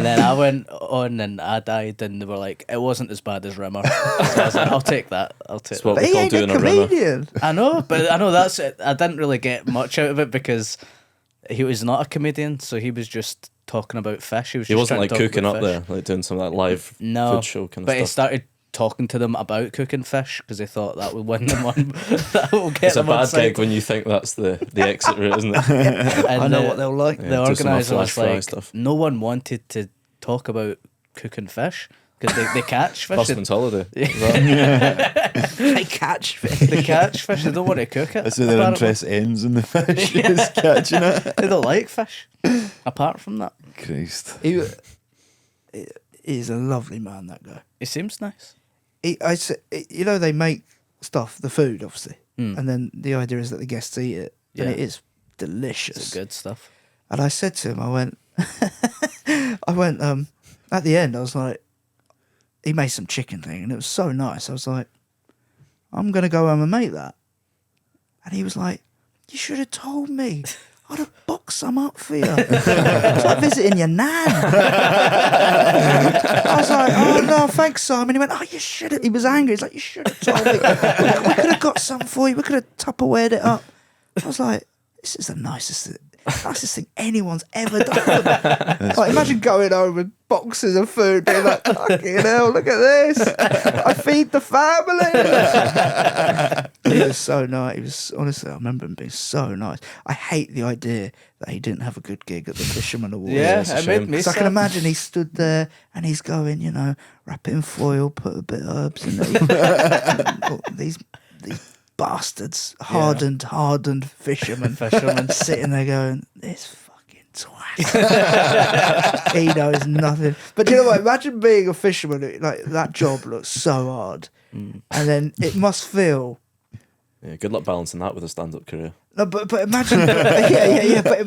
then I went on and I died, and they were like, it wasn't as bad as Rimmer. So I was like, I'll take that. That's what But we he call ain't a doing a rimmer. comedian. I know, but I know that's it. I didn't really get much out of it because he was not a comedian, so he was just talking about fish. He was He just wasn't trying like to talk cooking about up fish. there, like doing some like live food show kind of but he stuff. started talking to them about cooking fish because he thought that would win them on. That will get It's a them on bad side. gig when you think that's the exit route, isn't it? And I know what they'll like. The Yeah, do some organizer flash was fry like, stuff. no one wanted to talk about cooking fish because they catch fish. Husband's holiday. They catch fish. They catch fish. They don't want to cook it. That's where their apparently. interest ends in the fish, is catching it. They don't like fish. Apart from that, Christ. He's a lovely man, that guy. it seems nice. You know, they make stuff, the food, obviously, and then the idea is that the guests eat it, and Yeah. it is delicious. It's good stuff. And I said to him, I went, at the end, I was like, he made some chicken thing, and it was so nice. I was like, I'm going to go home and make that. And he was like, you should have told me. I'd have boxed some up for you. It's like visiting your nan. I was like, oh no, thanks, Simon. He went, oh, you should have. He was angry. He's like, you should have told me. We could have got some for you. We could have Tupperwared it up. I was like, this is the nicest thing anyone's ever done for me. Like, imagine going home with boxes of food, being like, fucking hell, look at this. I feed the family. He was so nice. He was, honestly, I remember him being so nice. I hate the idea that he didn't have a good gig at the Fisherman Award. Yeah, it's a it made shame. me Because I can sad. imagine he stood there and he's going, you know, wrap it in foil, put a bit of herbs in it. these bastards, hardened fishermen, sitting there going, this fucking twat. He knows nothing. But you know what? Imagine being a fisherman. Like, that job looks so hard, and then it must feel. Yeah, good luck balancing that with a stand-up career. No, but imagine, yeah. But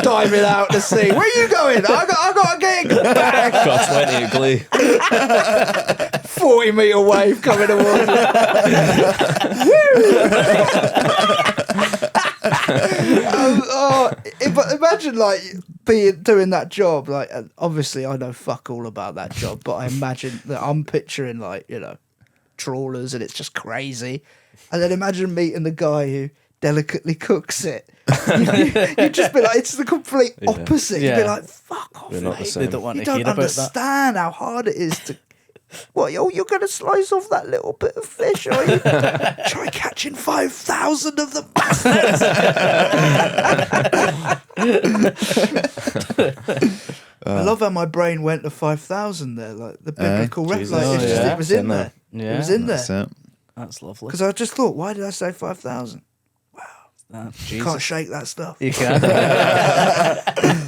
diving out to sea. Where are you going? I got a gig. Got 20 at Glee. 40-metre wave coming towards you. But imagine like doing that job. Like, obviously, I know fuck all about that job, but I imagine that I'm picturing like, you know, trawlers, and it's just crazy. And then imagine meeting the guy who delicately cooks it. You'd just be like, it's the complete opposite. You'd be Yeah. like, fuck off, We're not the mate. same. They don't want You to hear don't about that. understand how hard it is to. What, you're going to slice off that little bit of fish, are you? Try catching 5,000 of them bastards. I love how my brain went to 5,000 there, like the biblical reference. Jesus. Like, Oh, it was in there. Yeah, It was in That's there. it. That's lovely. Because I just thought, why did I say 5,000? Jesus. Can't shake that stuff. You can.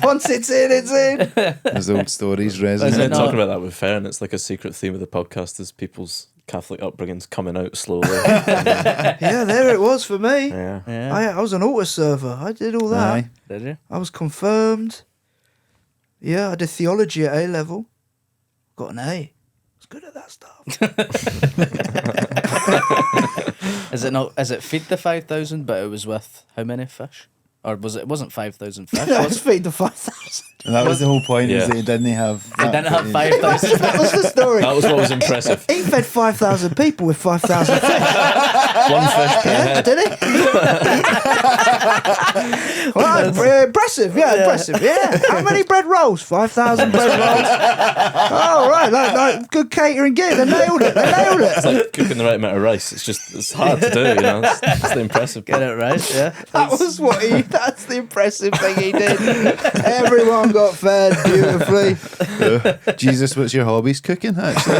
Once it's in, it's in. Those old stories Is resonate. it not? Talking about that with Fer, and it's like a secret theme of the podcast is people's Catholic upbringings coming out slowly. Yeah, there it was for me. Yeah. Yeah. I was an altar server. I did all that. Aye. Did you? I was confirmed. Yeah, I did theology at A level. Got an A. I was good at that stuff. Is it not? Is it feed the 5,000? But it was with how many fish? Or was it? It wasn't 5,000 fish. I Was was it? feeding the 5,000. And that was the whole point, is Yeah. that he didn't have. They didn't have footage. 5,000. That was the story. That was what was impressive. He fed 5,000 people with 5,000 fish. One fish per Yeah, head. did he? Well, impressive. Yeah, impressive. Yeah. How many bread rolls? 5,000 bread rolls. Oh, right. Like good catering gig. They nailed it. It's like cooking the right amount of rice. It's hard to do, you know. It's the impressive Get part. it right? Yeah. That's the impressive thing he did. Everyone got fed beautifully. Jesus, what's your hobbies? Cooking, actually.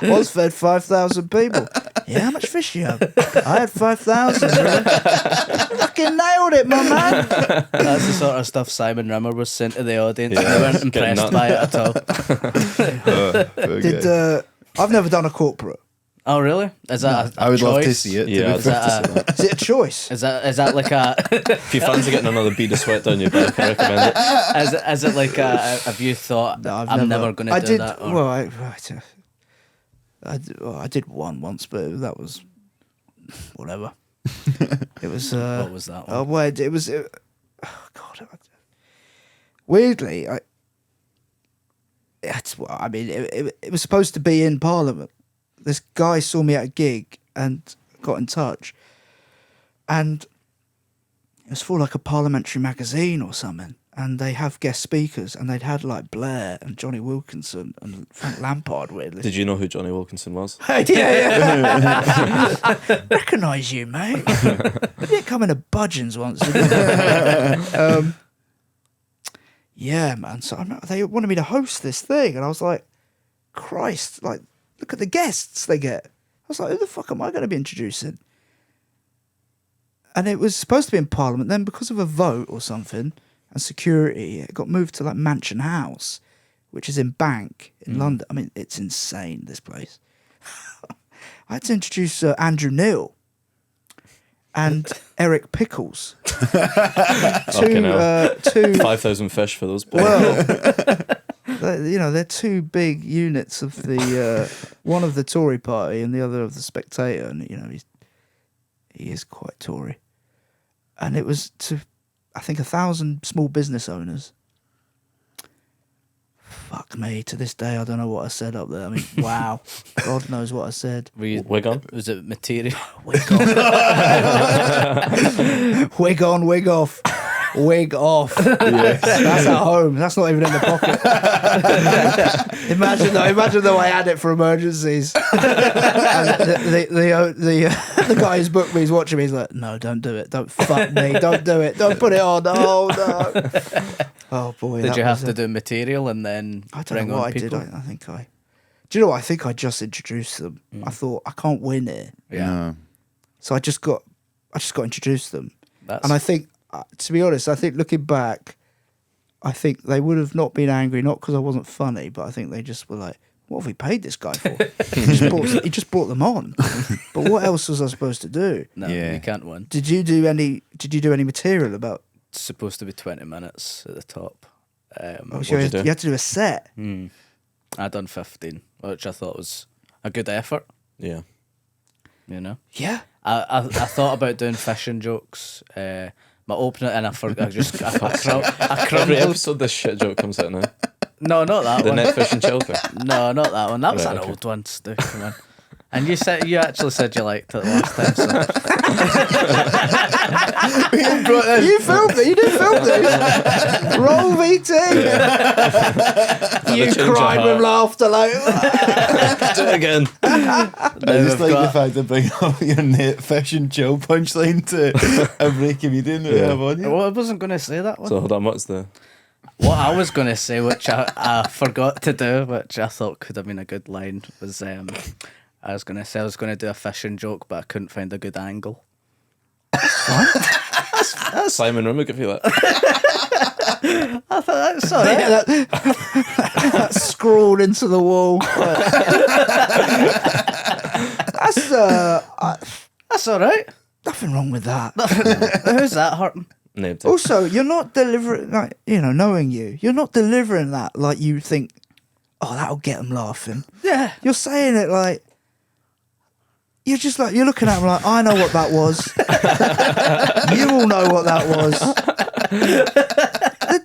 Was fed 5,000 people. Yeah, how much fish do you have? I had 5,000. Really. Fucking nailed it, my man. That's the sort of stuff Simon Rimmer was sent to the audience. Yeah, They weren't it's getting impressed nuts. by it at all. Did I've never done a corporate. Oh, really? Is that a I would love to choice? see it. Yeah, to be Is fair. that a, Is it a choice? is that like a If you fancy getting another bead of sweat down your back, I recommend it. is it like a have you thought No, I'm never going to I do did. that? Or? Well, right. I did one once, but that was whatever. It was. What was that one? Oh, well, it was. Oh God. Weirdly, it was supposed to be in Parliament. This guy saw me at a gig and got in touch, and it was for like a parliamentary magazine or something. And they have guest speakers, and they'd had like Blair and Johnny Wilkinson and Frank Lampard. Weirdly, Did you know who Johnny Wilkinson was? yeah. Recognise you, mate. I did come in a Budgeons once. Yeah, man. So they wanted me to host this thing, and I was like, Christ, like, look at the guests they get. I was like, who the fuck am I going to be introducing? And it was supposed to be in Parliament. Then, because of a vote or something and security, it got moved to like Mansion House, which is in Bank in London. I mean, it's insane, this place. I had to introduce Andrew Neil and Eric Pickles. two 5,000 fish for those boys. Well, they're two big units of the one of the Tory party and the other of the Spectator, and he is quite Tory. And it was to, I think, 1,000 small business owners. Fuck me, to this day I don't know what I said up there. I mean, wow, God knows what I said. Wig on? Was it material? Wig on. Wig on, wig off. Wig off. Yes. That's at home. That's not even in the pocket. Imagine though I had it for emergencies. And the guy who's booked me is watching me. He's like, no, don't do it. Don't fuck me. Don't do it. Don't put it on. Oh no. Oh boy. Did you have to do material and then I don't bring know what on I people? did. I think I. Do you know what? I think I just introduced them. I thought I can't win here. Yeah. No. So I just got introduced them. That's, And I think, to be honest, I think looking back, I think they would have not been angry, not because I wasn't funny, but I think they just were like, what have we paid this guy for? he just brought them on. But what else was I supposed to do? no, Yeah. you can't win. Did you do any material about? It's supposed to be 20 minutes at the top. So you you do? had to do a set. I done 15, which I thought was a good effort. Yeah. You know, Yeah. I thought about doing fishing jokes. My opener, and I forgot. I Every crumbled. episode this shit joke comes out now. No, not that The one. net fishing shelter. No, not that one. That was Right, an okay. old one, Stu. Come on. And you actually said you liked it last time. So. You filmed it. You did film this. Roll VT. You change your cried with heart. laughter like. Do it again. I just we've like the got- fact that bring up your net fish and chill punchline to every comedian that we have on here. Well, I wasn't going to say that one. So hold on, what's the... What I was going to say, which I forgot to do, which I thought could have been a good line, was I was going to do a fishing joke, but I couldn't find a good angle. That's Simon Rim will give you that. I thought that's all right. That's scrawled into the wall. That's all right. Nothing wrong with that. Who's that hurting? Named it. Also, you're not delivering, like, knowing you're not delivering that like you think, oh, that'll get them laughing. Yeah. You're saying it like, you're just like, you're looking at them like, I know what that was. You all know what that was.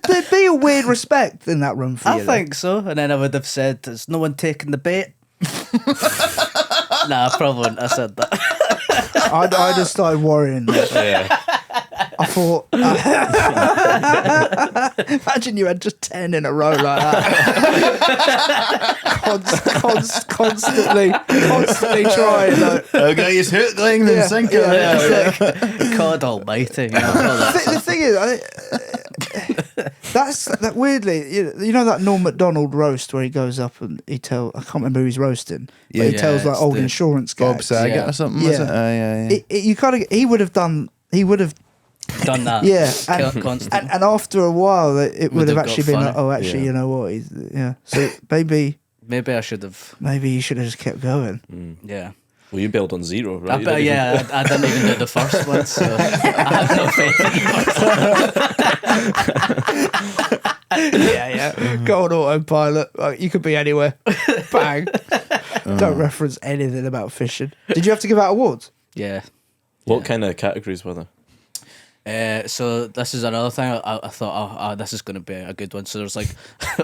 There'd be a weird respect in that room for you. I think so. And then I would have said, "Has no one taken the bait?" Nah, I probably wouldn't have said that. I just started worrying. Yeah. I thought, imagine you had just 10 in a row like that. Constantly trying. Like. I'll get his hook, line, then sink it. God almighty. You know, The thing is, that's that weirdly, you know that Norm Macdonald roast where he goes up and he tells, I can't remember who he's roasting, but he Yeah, tells like it's old the insurance Bob gags. Saget Yeah. or something, was Yeah. it? Aye. You kind of, he would have done done that. yeah, Constantly. and after a while it would have have actually got been like, funny. oh, actually, Yeah. you know what, so maybe Maybe I should have. you should have just kept going. Yeah. Well, you build on zero, right? I You bet, didn't even- yeah, I didn't even do the first one, so I have no faith in you. Yeah, go on autopilot. Like, you could be anywhere. Bang. Don't reference anything about fishing. Did you have to give out awards? Yeah. What kind of categories were there? So this is another thing. I thought, oh, this is going to be a good one. So there's like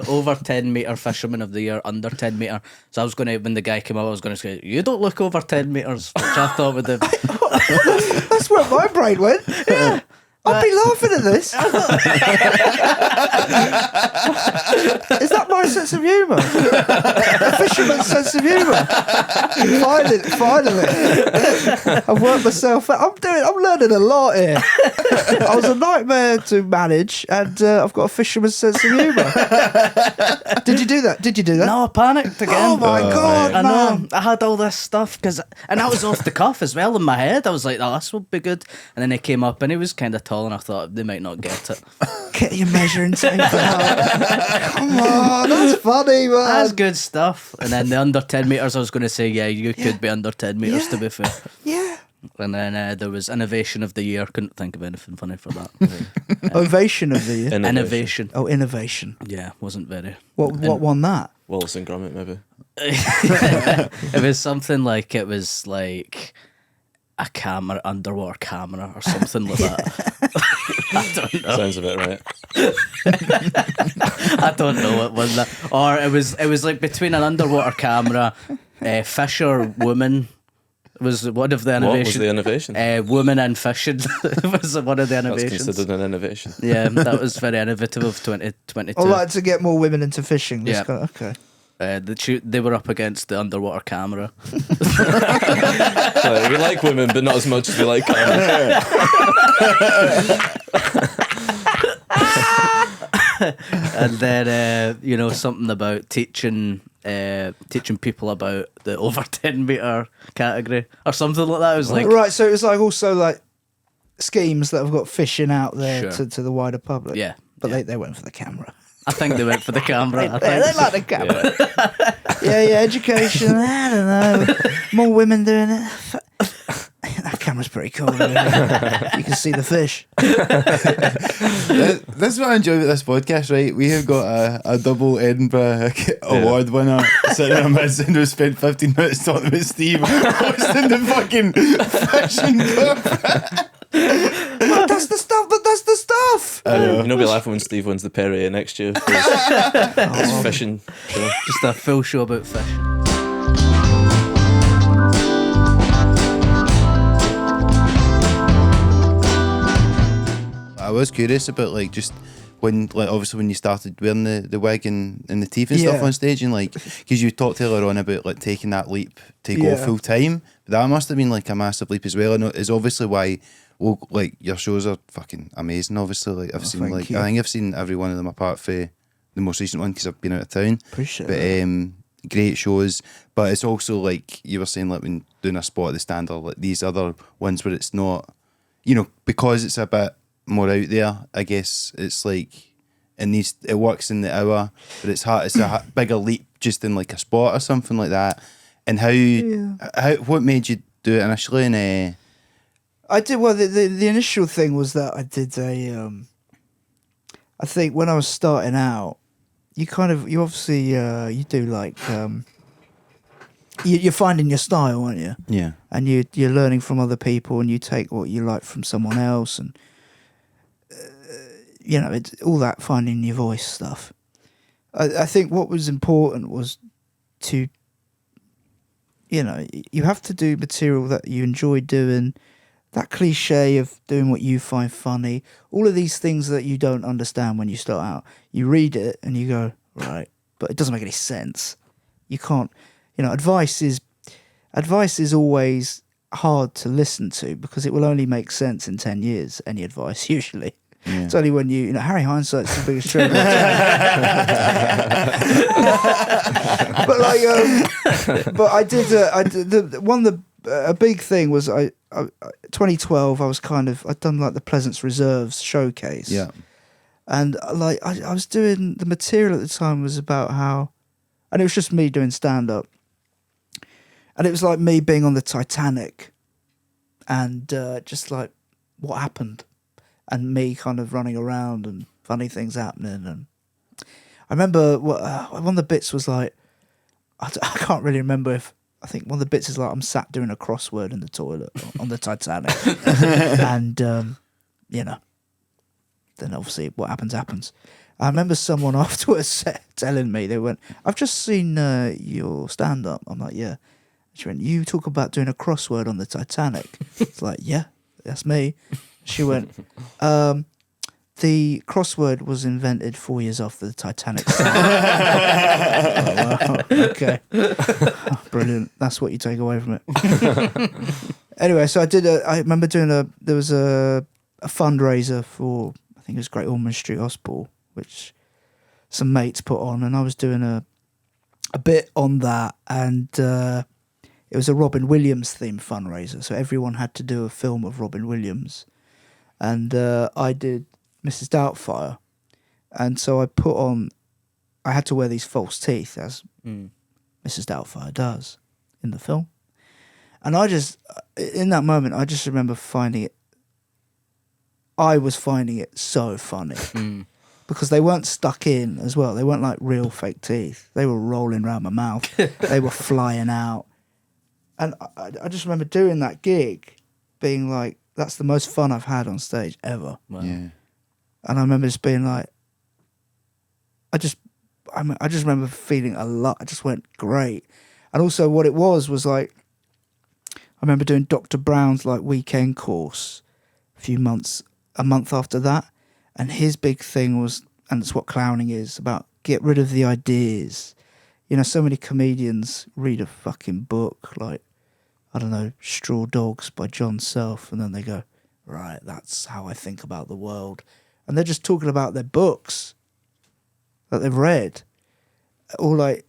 over 10-meter fisherman of the year, under 10-meter. So I was going to, when the guy came up, I was going to say, you don't look over 10 meters, which I thought would have. That's where my brain went. Yeah. I'd be laughing at this. Is that my sense of humour? A fisherman's sense of humour. Finally. I've worked myself out. I'm learning a lot here. I was a nightmare to manage, and I've got a fisherman's sense of humour. Did you do that? No, I panicked again. Oh my God, I man. know. I had all this stuff, and I was off the cuff as well in my head. I was like, oh, this will be good. And then he came up, and he was kind of tall, and I thought they might not get it. Get your measuring tape out. Come on, that's funny, man. That's good stuff. And then the under 10 meters, I was going to say, yeah, you could be under 10 meters, to be fair. Yeah. And then there was innovation of the year. Couldn't think of anything funny for that. Ovation of the year. Innovation. Oh, innovation. Yeah, wasn't very. What won that? Wallace and Gromit, maybe. It was something like, it was like a camera, underwater camera or something like that. I don't know. Sounds a bit right. I don't know what was that. Or it was like between an underwater camera, Fisher woman was one of the What innovations. was the innovation? Woman and fishing was one of the That's innovations. considered an innovation. Yeah, that was very innovative of 2022. I'd like to get more women into fishing. Yeah. Okay. They were up against the underwater camera. Like, we like women, but not as much as we like cameras. And then something about teaching people about the over 10-meter category or something like that. It was like, Right, so it was like also like schemes that have got fishing out there Sure. to the wider public. Yeah, But yeah. they went for the camera. I think they went for the camera. I They think. like the camera. Yeah, education. I don't know. More women doing it. That camera's pretty cool. Really. You can see the fish. This is what I enjoy about this podcast, right? We have got a double Edinburgh Award winner sitting in our midst, and we spent 15 minutes talking about Steve hosting the fucking fishing club. That's the stuff. But that's the stuff. I know. You know, be laughing when Steve wins the Perrier next year for his fishing show. Just a full show about fish. I was curious about like just when obviously when you started wearing the wig and the teeth and stuff Yeah. on stage, and like because you talked earlier on about like taking that leap to go Yeah. full time, but that must have been like a massive leap as well. I know it's obviously why. Well, like your shows are fucking amazing. Obviously, like I've seen thank like you. I think I've seen every one of them apart for the most recent one because I've been out of town. Appreciate But that. great shows. But it's also like you were saying, like when doing a spot at the stand or like these other ones where it's not, because it's a bit more out there. I guess it's like it works in the hour, but it's hard. It's a bigger leap just in like a spot or something like that. And what made you do it initially? And I did. Well, the initial thing was that I did I think when I was starting out, you obviously you do like you're finding your style, aren't you? yeah, And you're learning from other people, and you take what you like from someone else, and it's all that finding your voice stuff. I think what was important was to, you have to do material that you enjoy doing. That cliche of doing what you find funny, all of these things that you don't understand when you start out. You read it and you go, right, but it doesn't make any sense. You can't, advice is always hard to listen to because it will only make sense in 10 years, any advice, usually. Yeah. It's only when Harry Hindsight's the biggest trick. But I did a big thing was I 2012 I'd done like the Pleasance Reserves showcase. yeah, And like I was doing the material at the time was about how, and it was just me doing stand up, and it was like me being on the Titanic, and just like what happened, and me kind of running around and funny things happening. And I remember one of the bits was like I can't really remember if. I think one of the bits is like I'm sat doing a crossword in the toilet on the Titanic, and you know, then obviously what happens. I remember someone afterwards telling me, they went, "I've just seen your stand up." I'm like, "Yeah." She went, "You talk about doing a crossword on the Titanic." It's like, "Yeah, that's me." She went, "The crossword was invented 4 years after the Titanic sank." Oh, wow. Okay. Brilliant. That's what you take away from it. Anyway, so I remember there was a fundraiser for, I think it was Great Ormond Street Hospital, which some mates put on, and I was doing a bit on that, and it was a Robin Williams themed fundraiser, so everyone had to do a film of Robin Williams, and I did Mrs. Doubtfire, and so I had to wear these false teeth, as Mrs. Doubtfire does in the film, and in that moment, I just remember I was finding it so funny. Because they weren't stuck in as well. They weren't like real fake teeth. They were rolling around my mouth. They were flying out. And I just remember doing that gig, being like, that's the most fun I've had on stage ever. Wow. Yeah. And I remember just being like, I just remember feeling a lot. I just went great. And also what it was like, I remember doing Dr. Brown's like weekend course a month after that. And his big thing was, and it's what clowning is, about get rid of the ideas. You know, so many comedians read a fucking book like, I don't know, Straw Dogs by John Self, and then they go, right, that's how I think about the world. And they're just talking about their books that they've read. Or like,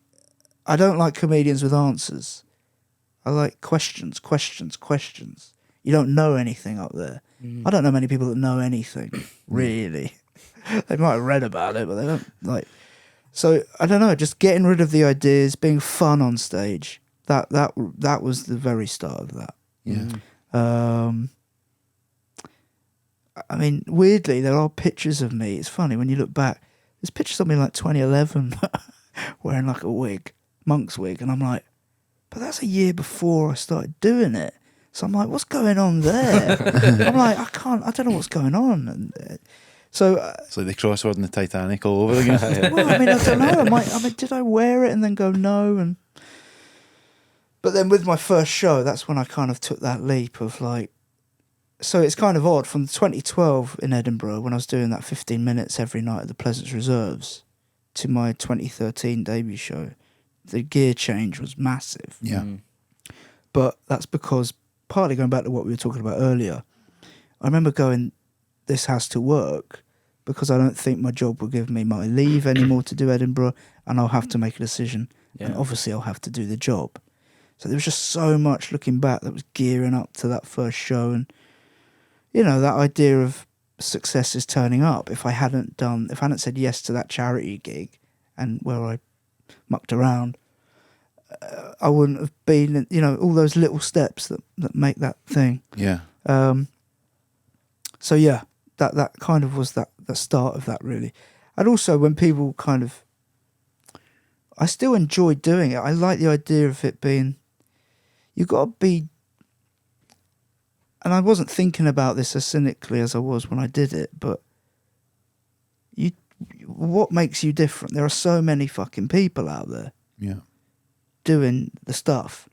I don't like comedians with answers. I like questions. You don't know anything up there. I don't know many people that know anything, really. They might have read about it, but they don't like. So I don't know. Just getting rid of the ideas, being fun on stage. That was the very start of that. Yeah. I mean, weirdly, there are pictures of me. It's funny when you look back. There's pictures of me like 2011 wearing like a wig, monk's wig, and I'm like, but that's a year before I started doing it. So I'm like, what's going on there? I'm like, I don't know what's going on. And so It's like the crossword in the Titanic all over again. well, I mean, I don't know. I mean, did I wear it and then go no? But then with my first show, that's when I kind of took that leap of like. So it's kind of odd from 2012 in Edinburgh when I was doing that 15 minutes every night at the Pleasance Reserves to my 2013 debut show. The gear change was massive. Yeah. But that's because, partly going back to what we were talking about earlier, I remember going, this has to work because I don't think my job will give me my leave anymore to do Edinburgh, and I'll have to make a decision. Yeah. And obviously I'll have to do the job. So there was just so much looking back that was gearing up to that first show, and you know, that idea of success is turning up. If I hadn't said yes to that charity gig and where I mucked around, I wouldn't have been, you know, all those little steps that make that thing. Yeah. So yeah, that kind of was the start of that, really. And also when people kind of, I still enjoy doing it. I like the idea of it being, you got to be, and I wasn't thinking about this as cynically as I was when I did it, but what makes you different? There are so many fucking people out there. Yeah. Doing the stuff.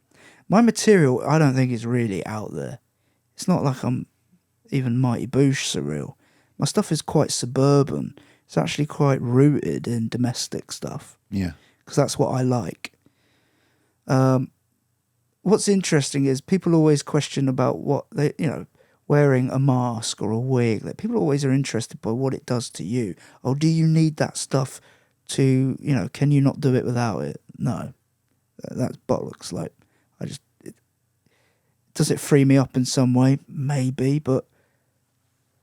My material, I don't think is really out there. It's not like I'm even Mighty Boosh surreal. My stuff is quite suburban. It's actually quite rooted in domestic stuff. Yeah. Because that's what I like. What's interesting is people always question about what they, you know, wearing a mask or a wig. Like, people always are interested by what it does to you. Oh, do you need that stuff to, you know, can you not do it without it? No. That's bollocks. Like, does it free me up in some way? Maybe, but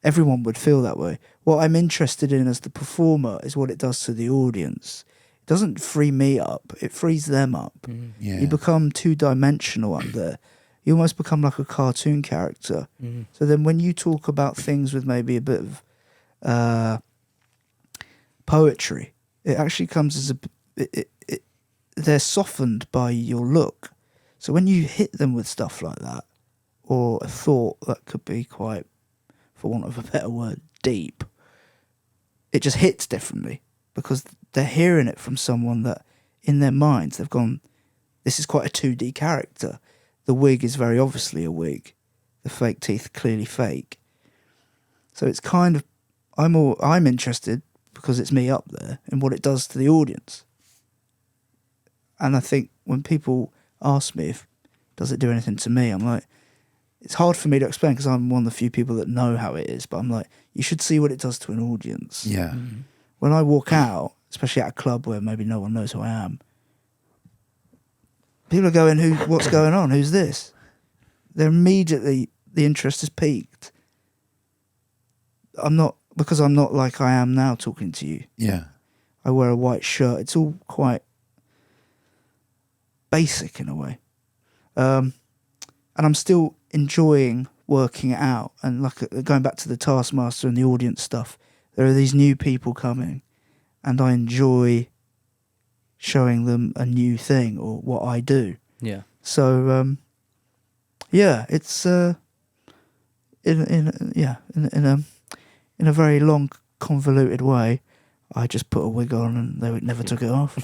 everyone would feel that way. What I'm interested in as the performer is what it does to the audience. It doesn't free me up, it frees them up. Yeah. You become two-dimensional up there. You almost become like a cartoon character. So then when you talk about things with maybe a bit of poetry, it actually comes as they're softened by your look. So when you hit them with stuff like that, or a thought that could be quite, for want of a better word, deep, it just hits differently because they're hearing it from someone that in their minds they've gone, this is quite a 2D character. The wig is very obviously a wig. The fake teeth clearly fake. So it's kind of, I'm interested because it's me up there in what it does to the audience. And I think when people ask me if does it do anything to me, I'm like, it's hard for me to explain because I'm one of the few people that know how it is, but I'm like, you should see what it does to an audience. Yeah. When I walk out, especially at a club where maybe no one knows who I am, people are going, what's going on? Who's this? They're immediately, the interest is peaked. Because I'm not like I am now talking to you. Yeah. I wear a white shirt. It's all quite basic in a way. And I'm still enjoying working it out. And like going back to the Taskmaster and the audience stuff, there are these new people coming and I enjoy showing them a new thing or what I do. Yeah. So, it's in a very long, convoluted way. I just put a wig on and they never took it off.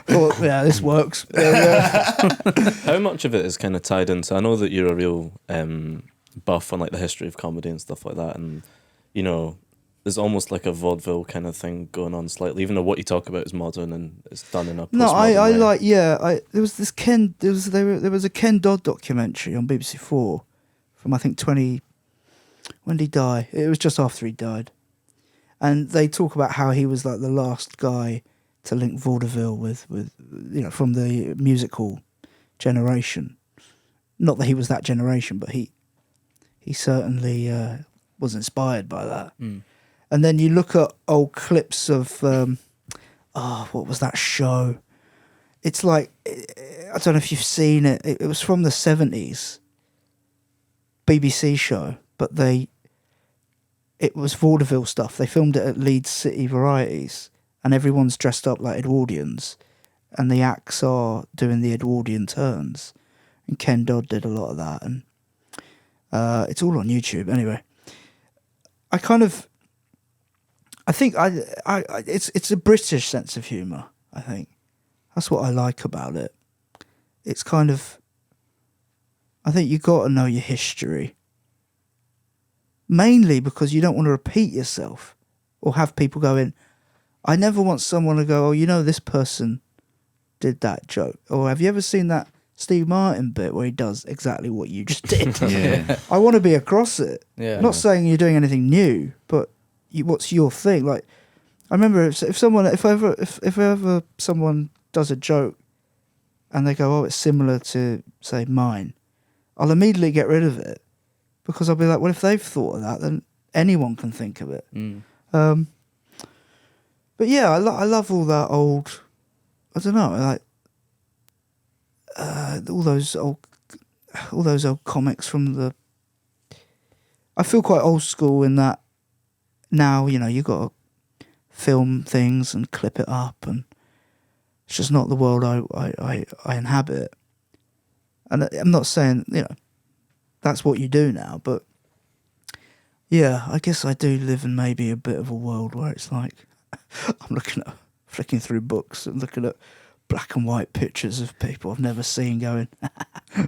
Thought, yeah, this works. How much of it is kind of tied into? I know that you're a real buff on like the history of comedy and stuff like that, and you know, there's almost like a vaudeville kind of thing going on slightly, even though what you talk about is modern and it's done in a No, I way. like there was this there was a Ken Dodd documentary on BBC Four from I think when did he die? It was just after he died, and they talk about how he was like the last guy to link vaudeville with from the musical generation. Not that he was that generation, but he certainly was inspired by that. And then you look at old clips of, what was that show? It's like, I don't know if you've seen it. It was from the 70s, BBC show, but it was vaudeville stuff. They filmed it at Leeds City Varieties, and everyone's dressed up like Edwardians, and the acts are doing the Edwardian turns. And Ken Dodd did a lot of that, and it's all on YouTube. Anyway, I think it's a British sense of humour, I think. That's what I like about it. It's kind of, I think you got to know your history. Mainly because you don't want to repeat yourself or have people going, I never want someone to go, oh, this person did that joke. Or have you ever seen that Steve Martin bit where he does exactly what you just did? Yeah. I want to be across it. Yeah. I'm not saying you're doing anything new, but what's your thing? Like, I remember if ever someone does a joke and they go, oh, it's similar to, say, mine, I'll immediately get rid of it because I'll be like, well, if they've thought of that, then anyone can think of it. But yeah, I love all that old, I don't know, like all those old comics from the. I feel quite old school in that. Now you got to film things and clip it up, and it's just not the world I inhabit. And I'm not saying that's what you do now, but yeah, I guess I do live in maybe a bit of a world where it's like I'm flicking through books and looking at black and white pictures of people I've never seen going,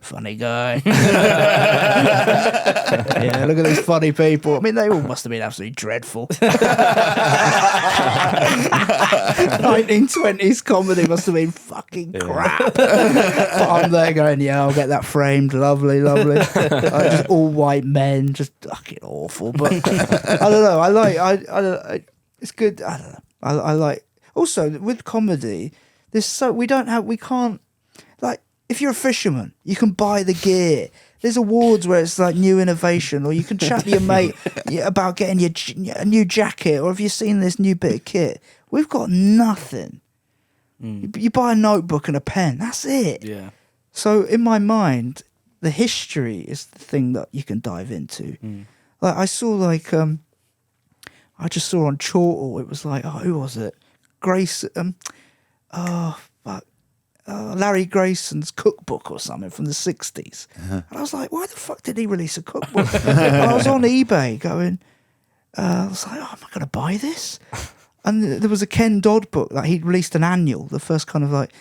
funny guy. Yeah, look at these funny people. I mean, they all must have been absolutely dreadful. 1920s comedy must have been fucking crap. But I'm there going, yeah, I'll get that framed. Lovely, lovely. Just all white men, just fucking awful. But I don't know. It's good. I don't know. I like. Also, with comedy, we can't, like, if you're a fisherman, you can buy the gear. There's awards where it's like new innovation, or you can chat to your mate about getting a new jacket, or have you seen this new bit of kit? We've got nothing. You buy a notebook and a pen, that's it. Yeah. So in my mind, the history is the thing that you can dive into. Like I saw I just saw on Chortle, it was like, who was it? Grace, Larry Grayson's cookbook or something from the 60s. And I was like, why the fuck did he release a cookbook? And I was on eBay going, I was like, am I going to buy this? And there was a Ken Dodd book, like he'd released an annual, the first kind of like,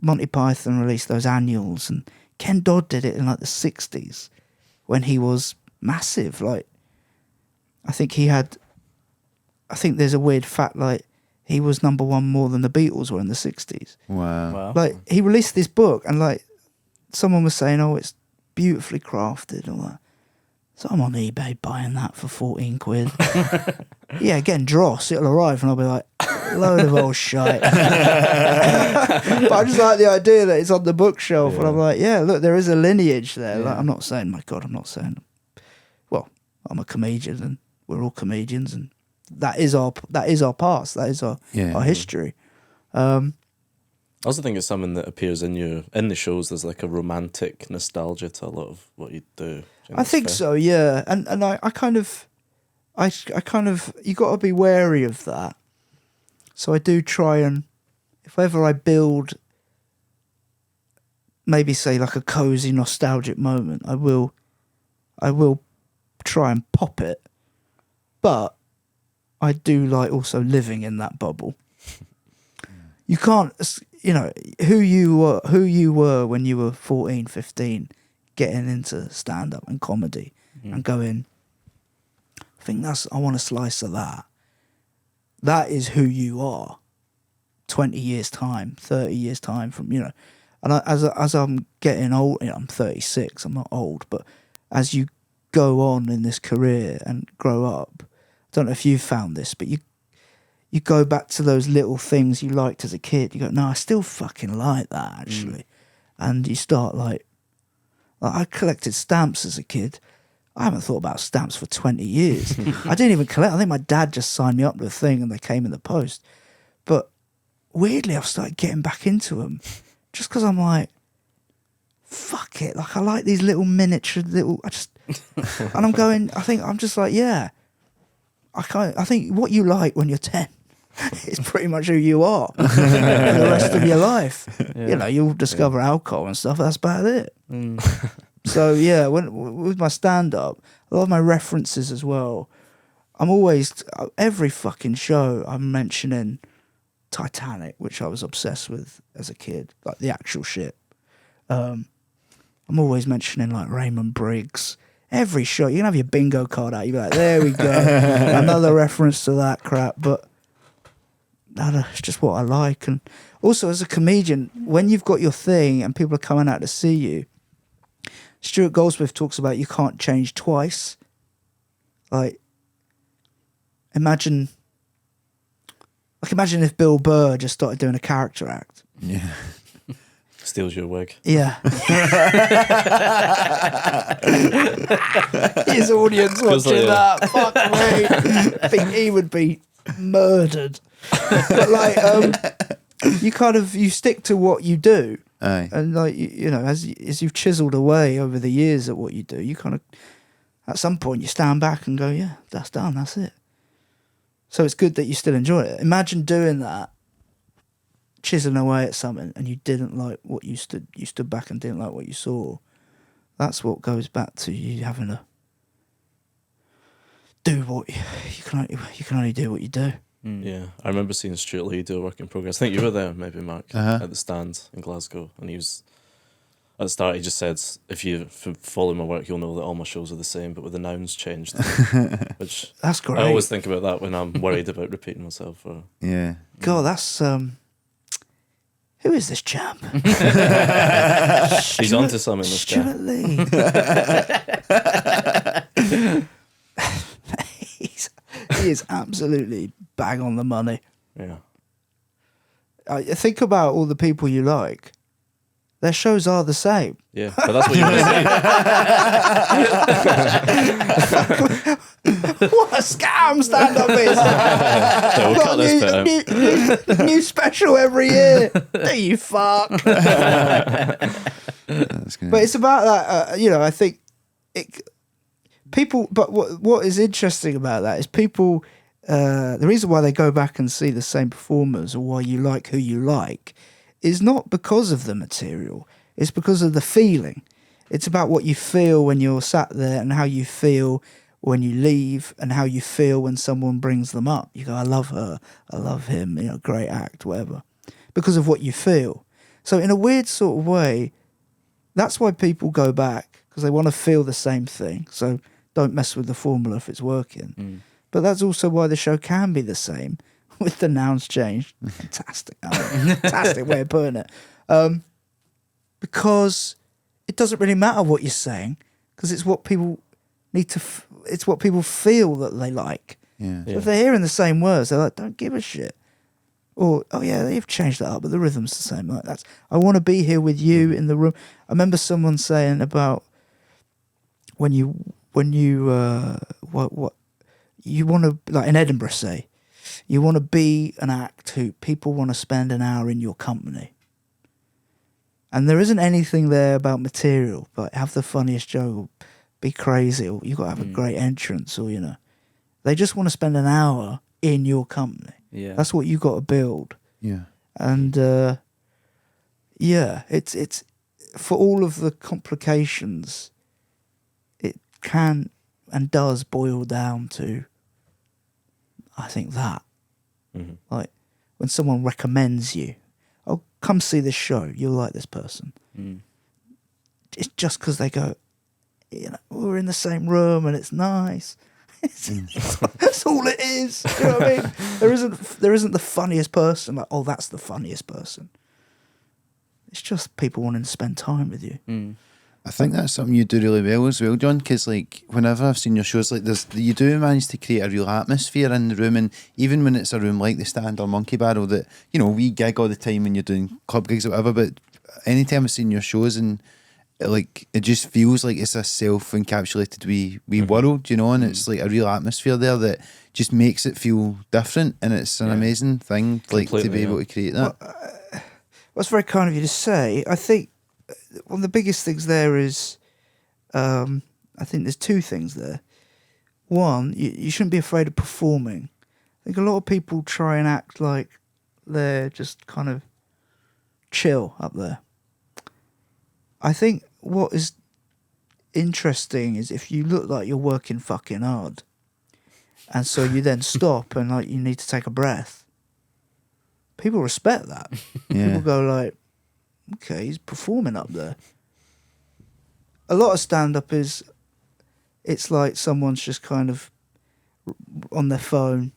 Monty Python released those annuals, and Ken Dodd did it in like the 60s when he was massive. Like, I think there's a weird fact, like, he was number one more than the Beatles were in the 60s. Wow. Like, he released this book, and like, someone was saying, it's beautifully crafted, all that. So I'm on eBay buying that for 14 quid. Yeah, getting dross, it'll arrive, and I'll be like, load of old shite. But I just like the idea that it's on the bookshelf, and I'm like, yeah, look, there is a lineage there. Like, I'm not saying, well, I'm a comedian, and we're all comedians, and that is our past, that is our history. I also think it's something that appears in the shows. There's like a romantic nostalgia to a lot of what you do. I think so, yeah. And I kind of you got to be wary of that. So I do try, and if ever I build, maybe say like a cozy nostalgic moment, I will try and pop it. But I do like also living in that bubble. You can't, who you were when you were 14, 15, getting into stand-up and comedy and going, I want a slice of that. That is who you are 20 years' time, 30 years' time from, and as I'm getting old, I'm 36, I'm not old, but as you go on in this career and grow up, I don't know if you've found this, but you go back to those little things you liked as a kid. You go, no, I still fucking like that, actually. And you start like I collected stamps as a kid. I haven't thought about stamps for 20 years. I didn't even collect. I think my dad just signed me up to a thing and they came in the post. But weirdly, I've started getting back into them just because I'm like, fuck it. Like, I like these little miniature and I'm going, I'm just like, yeah. I think what you like when you're 10 is pretty much who you are for the rest of your life. Yeah. You'll discover alcohol and stuff. That's about it. So yeah, with my stand-up, a lot of my references as well, I'm always, every fucking show I'm mentioning Titanic, which I was obsessed with as a kid, like the actual ship. I'm always mentioning like Raymond Briggs. Every show, you can have your bingo card out. You'll be like, there we go. Another reference to that crap. But it's just what I like. And also, as a comedian, when you've got your thing and people are coming out to see you, Stuart Goldsmith talks about you can't change twice. Like, imagine if Bill Burr just started doing a character act. Yeah. Steals your wig. Yeah. His audience watching that. Fuck me. I think he would be murdered. But like, you stick to what you do. Aye. And like, as you've chiseled away over the years at what you do, you kind of, at some point you stand back and go, yeah, that's done, that's it. So it's good that you still enjoy it. Imagine doing that, chiseling away at something, and you didn't like what you stood back and didn't like what you saw. That's what goes back to you having to do what you can only do what you do. Yeah, I remember seeing Stuart Lee do a work in progress. I think you were there, maybe, Mark, at the stand in Glasgow, and he was at the start. He just said, "If you follow my work, you'll know that all my shows are the same, but with the nouns changed." Which that's great. I always think about that when I'm worried about repeating myself. Yeah. God, that's who is this champ? He's onto something. This guy. Stuart Lee. He is absolutely bang on the money. Yeah. Think about all the people you like. Their shows are the same. Yeah, but that's what you want to see. What a scam stand-up is! So we'll cut this bit out. New special every year. Do you fuck? That's good. But it's about that. I think people. But what is interesting about that is people. The reason why they go back and see the same performers, or why you like who you like, is not because of the material. It's because of the feeling. It's about what you feel when you're sat there, and how you feel when you leave, and how you feel when someone brings them up. You go, I love her, I love him, great act, whatever. Because of what you feel. So in a weird sort of way, that's why people go back, because they want to feel the same thing. So don't mess with the formula if it's working. But that's also why the show can be the same with the nouns changed. Fantastic. Fantastic way of putting it. Because it doesn't really matter what you're saying, because it's what people need to, it's what people feel that they like. Yeah. So if they're hearing the same words, they're like, don't give a shit. Or, oh yeah, they've changed that up, but the rhythm's the same. Like that's, I want to be here with you in the room. I remember someone saying about when you what you want to, like in Edinburgh, say, you want to be an act who people want to spend an hour in your company. And there isn't anything there about material, but have the funniest joke, or be crazy, or you've got to have a great entrance, or, they just want to spend an hour in your company. Yeah. That's what you got to build. Yeah. And, it's for all of the complications, it can and does boil down to, I think, that. Like when someone recommends you, oh, come see this show, you'll like this person. It's just because they go, we're in the same room and it's nice. That's all it is. Do you know what I mean? There isn't the funniest person, like, oh, that's the funniest person. It's just people wanting to spend time with you. I think that's something you do really well as well, John, because like whenever I've seen your shows like this, you do manage to create a real atmosphere in the room, and even when it's a room like the Stand or Monkey Barrel that, we gig all the time when you're doing club gigs or whatever, but anytime I've seen your shows, and it just feels like it's a self-encapsulated wee world, and it's like a real atmosphere there that just makes it feel different, and it's an amazing thing, like, to be able to create that. Well, that's very kind of you to say. I think one of the biggest things there is, I think there's two things there. One, you shouldn't be afraid of performing. I think a lot of people try and act like they're just kind of chill up there. I think what is interesting is if you look like you're working fucking hard, and so you then stop and like you need to take a breath, people respect that. People go like, okay, he's performing up there. A lot of stand-up is, it's like someone's just kind of on their phone,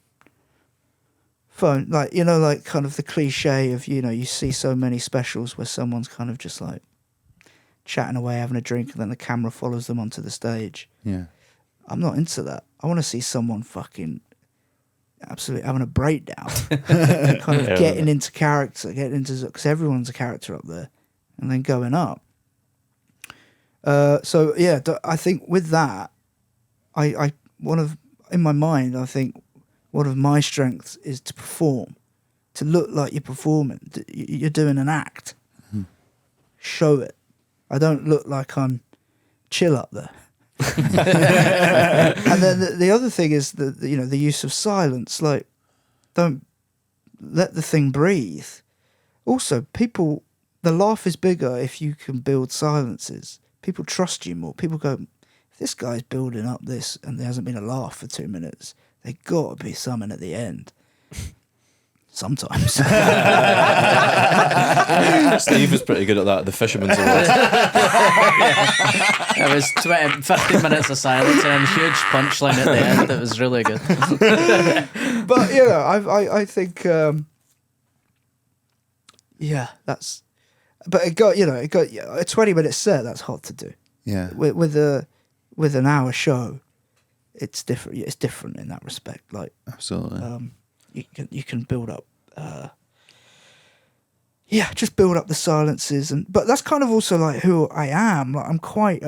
like, like kind of the cliche of, you see so many specials where someone's kind of just like chatting away, having a drink, and then the camera follows them onto the stage. Yeah. I'm not into that. I want to see someone fucking absolutely having a breakdown, kind of getting into character, because everyone's a character up there, and then going up. So yeah, I think with that, in my mind, I think one of my strengths is to perform, to look like you're performing, you're doing an act. Show it. I don't look like I'm chill up there. And then the other thing is the use of silence. Like, don't let the thing breathe. Also, the laugh is bigger if you can build silences. People trust you more. People go, if this guy's building up this and there hasn't been a laugh for 2 minutes, there got to be something at the end. Sometimes. Steve was pretty good at that at the Fisherman's Award. It was 15 minutes of silence and a huge punchline at the end. It was really good. But I think that's. But it got a 20-minute set. That's hard to do. Yeah. With an hour show, it's different. It's different in that respect. Like, absolutely. You can build up, just build up the silences, but that's kind of also like who I am. Like I'm quite,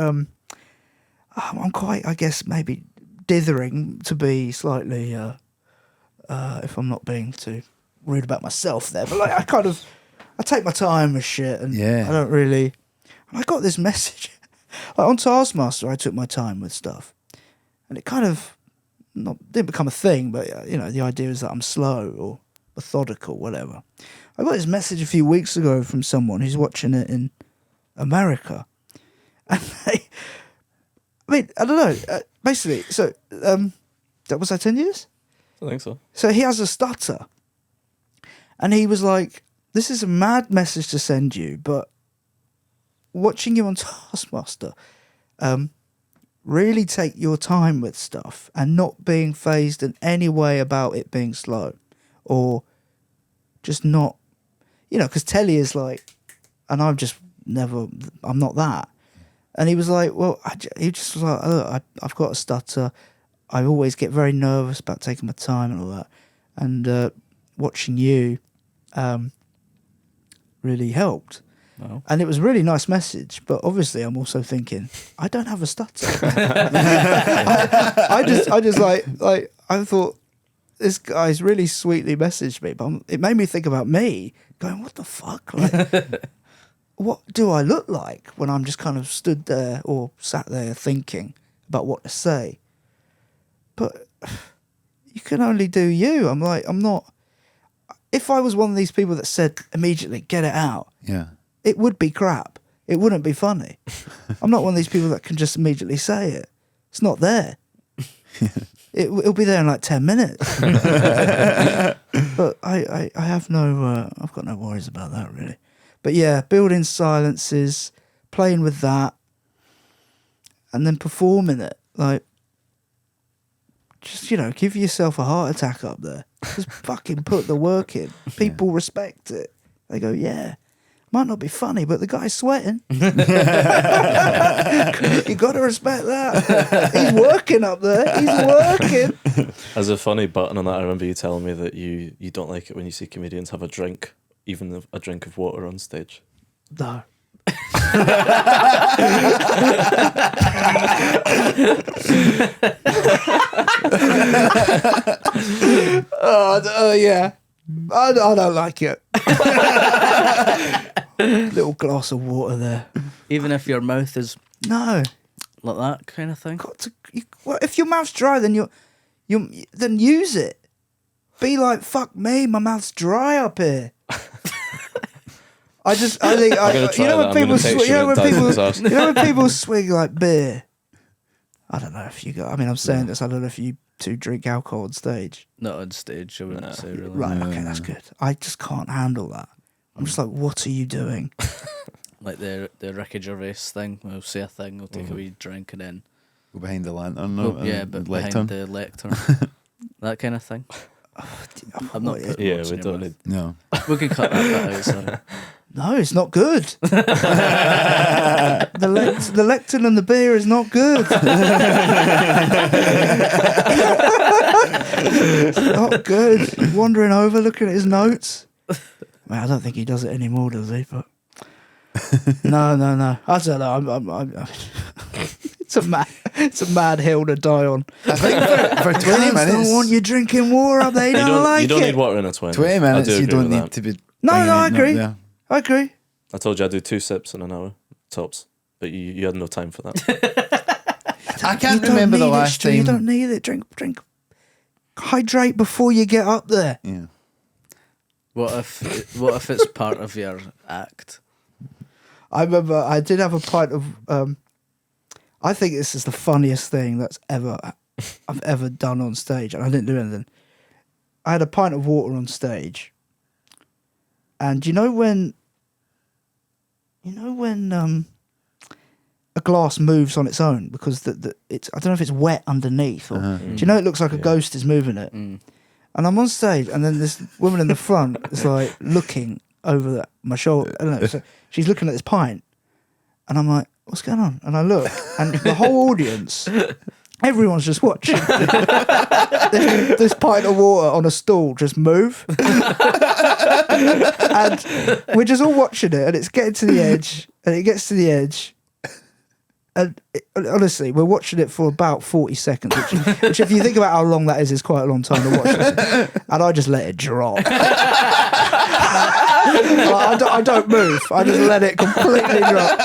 I guess maybe dithering to be slightly, if I'm not being too rude about myself there, but like I take my time with shit, and I don't really. And I got this message, like on Taskmaster, I took my time with stuff, And it kind of didn't become a thing, but the idea is that I'm slow or methodical, whatever. I got this message a few weeks ago from someone who's watching it in America, and I don't know. Basically, so that was 10 years. I think so. So he has a stutter, and he was like, "This is a mad message to send you, but watching you on Taskmaster, really take your time with stuff and not being phased in any way about it being slow, or just not, because telly is like, and I'm not that." And he was like, well, he just was like, oh, I've got a stutter. I always get very nervous about taking my time and all that. And watching you really helped. Wow. And it was a really nice message, but obviously I'm also thinking, I don't have a stutter. I thought, this guy's really sweetly messaged me, but it made me think about me, going, what the fuck? Like, what do I look like when I'm just kind of stood there or sat there thinking about what to say? But you can only do you. I'm not. If I was one of these people that said immediately, get it out, it would be crap. It wouldn't be funny. I'm not one of these people that can just immediately say it. It's not there. It'll be there in like 10 minutes. But I have I've got no worries about that really. But yeah, building silences, playing with that, and then performing it. Like, just, give yourself a heart attack up there. Just fucking put the work in. People respect it. They go, yeah, might not be funny, but the guy's sweating. You got to respect that. He's working up there. He's working. As a funny button on that, I remember you telling me that you don't like it when you see comedians have a drink, even a drink of water on stage. No. Yeah. I don't like it. Little glass of water there. Even if your mouth is No. like that kind of thing. Well, if your mouth's dry, then then use it. Be like, fuck me, my mouth's dry up here. I think when people swig like beer. I don't know if you got. I mean, I'm saying this. I don't know if you two drink alcohol on stage. Not on stage, I wouldn't say really. Right. Okay, that's good. I just can't handle that. I'm just like, what are you doing? Like the Ricky Gervais thing. We'll say a thing, we'll take a wee drink and then Go behind the lantern. but behind the lectern. That kind of thing. I'm not. Yeah, we don't need. No. We can cut that bit out. Sorry. No, it's not good. The lectern and the beer is not good. It's not good. Wandering over, looking at his notes. Well, I don't think he does it anymore, does he? But no. I don't know. I'm it's a mad hill to die on. I think for 20 minutes. I don't want you drinking water up there. You don't You don't need water in a 20. 20 minutes, you don't need that. to be. No, I agree. Yeah. I agree. I told you I do 2 sips in an hour, tops. But you had no time for that. I can't remember the last time. You don't need it. Drink. Hydrate before you get up there. Yeah. What if it's part of your act? I remember I did have a pint of. I think this is the funniest thing I've ever done on stage, and I didn't do anything. I had a pint of water on stage, and you know when a glass moves on its own because it's I don't know if it's wet underneath or do you know it looks like a ghost is moving it. And I'm on stage, and then this woman in the front is like looking over my shoulder. I don't know. So she's looking at this pint, and I'm like, "What's going on?" And I look, and the whole audience, everyone's just watching this pint of water on a stool just move, and we're just all watching it, and it's getting to the edge, and it gets to the edge. And honestly, we're watching it for about 40 seconds, which if you think about how long that is quite a long time to watch this. And I just let it drop. I don't move. I just let it completely drop.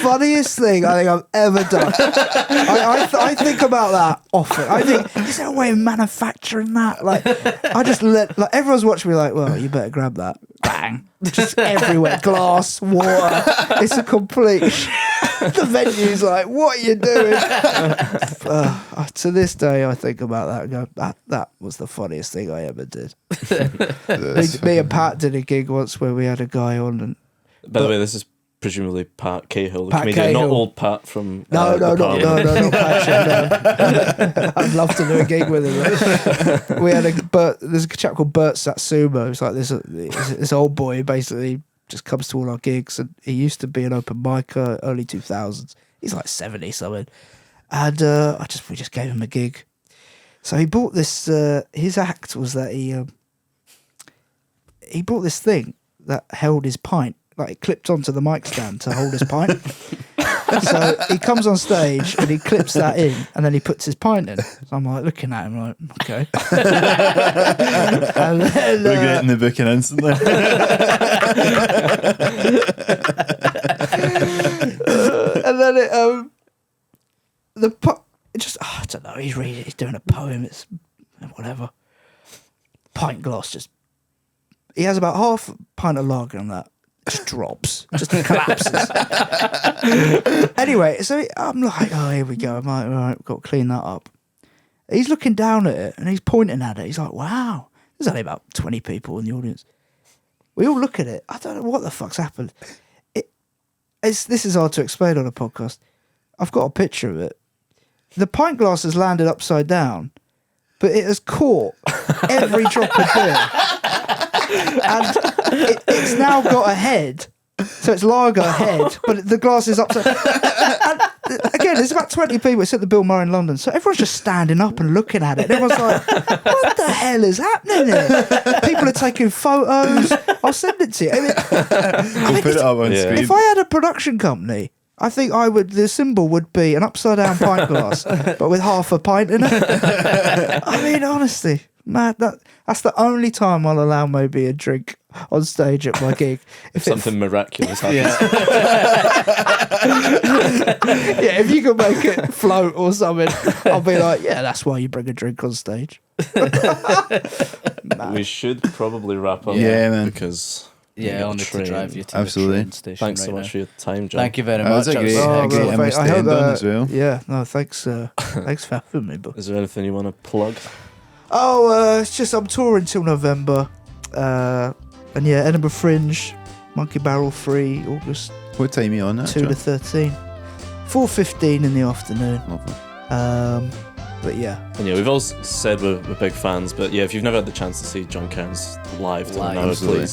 funniest thing I think I've ever done. I think about that often. I think, is there a way of manufacturing that? Like, I just let, like, everyone's watching me like, well, you better grab that. Bang. Just everywhere. Glass, water. It's a complete the venue's like, what are you doing? To this day, I think about that and go, that was the funniest thing I ever did. me and Pat did a gig once where we had a guy on. And by the way, this is presumably Pat Cahill, the Pat comedian, Cahill. not old Pat from No, the not Patrick. No. I'd love to do a gig with him. We had there's a chap called Bert Satsumo. It's like this old boy who basically just comes to all our gigs, and he used to be an open micer, early 2000s. He's like 70 something, and we just gave him a gig. So he bought this. His act was that he bought this thing that held his pint. Like, it clipped onto the mic stand to hold his pint. So he comes on stage and he clips that in, and then he puts his pint in. So I'm like looking at him like, okay. And then, Regretting the booking instantly. and then I don't know. He's doing a poem. It's whatever. Pint glass just. He has about half a pint of lager on that. Just drops, just collapses. Anyway, so I'm like, oh, here we go. I'm like, all right, we've got to clean that up. He's looking down at it and he's pointing at it. He's like, wow, there's only about 20 people in the audience. We all look at it. I don't know what the fuck's happened. This is hard to explain on a podcast. I've got a picture of it. The pint glass has landed upside down, but it has caught every drop of beer. And it's now got a head, so it's lager head, but the glass is upside. And again, there's about 20 people. It's at the Bill Murray in London, so everyone's just standing up and looking at it. And everyone's like, "What the hell is happening here?" People are taking photos. I'll send it to you. We'll put it up on screen. If I had a production company, I think the symbol would be an upside down pint glass, but with half a pint in it. I mean, honestly. Man, that's the only time I'll allow maybe a drink on stage at my gig. If something miraculous happens. Yeah, if you could make it float or something, I'll be like, yeah, that's why you bring a drink on stage. We should probably wrap up. Yeah, man. Because I wanted to drive you to Absolutely. the train station. Thanks so much for your time, John. Thank you very That much. was a great well, image to end on as well. Yeah, no, thanks for having me. But Is there anything you want to plug? it's just I'm touring till November, and yeah, Edinburgh Fringe, Monkey Barrel 3, August What time are you on that? 2 to 13, 4:15 in the afternoon. Lovely. But yeah, And yeah, we've all said we're big fans, but yeah, if you've never had the chance to see John Kearns live to an hour, Absolutely.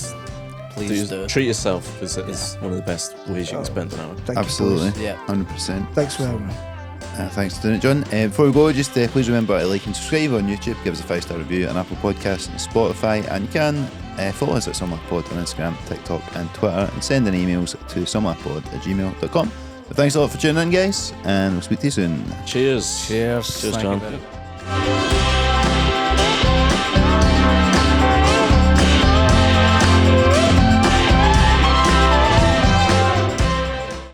please do. treat yourself, because it is one of the best ways you can spend an hour. thank you, Absolutely. boys. Yeah. 100%. Thanks for having me. Thanks for doing it, John. Before we go, just please remember to like and subscribe on YouTube, give us a 5-star review on Apple Podcasts and Spotify, and you can follow us at SummerPod on Instagram, TikTok and Twitter, and send in emails to summerpod@gmail.com. But thanks a lot for tuning in, guys, and we'll speak to you soon. Cheers. Cheers. Cheers, Thank John. you very much.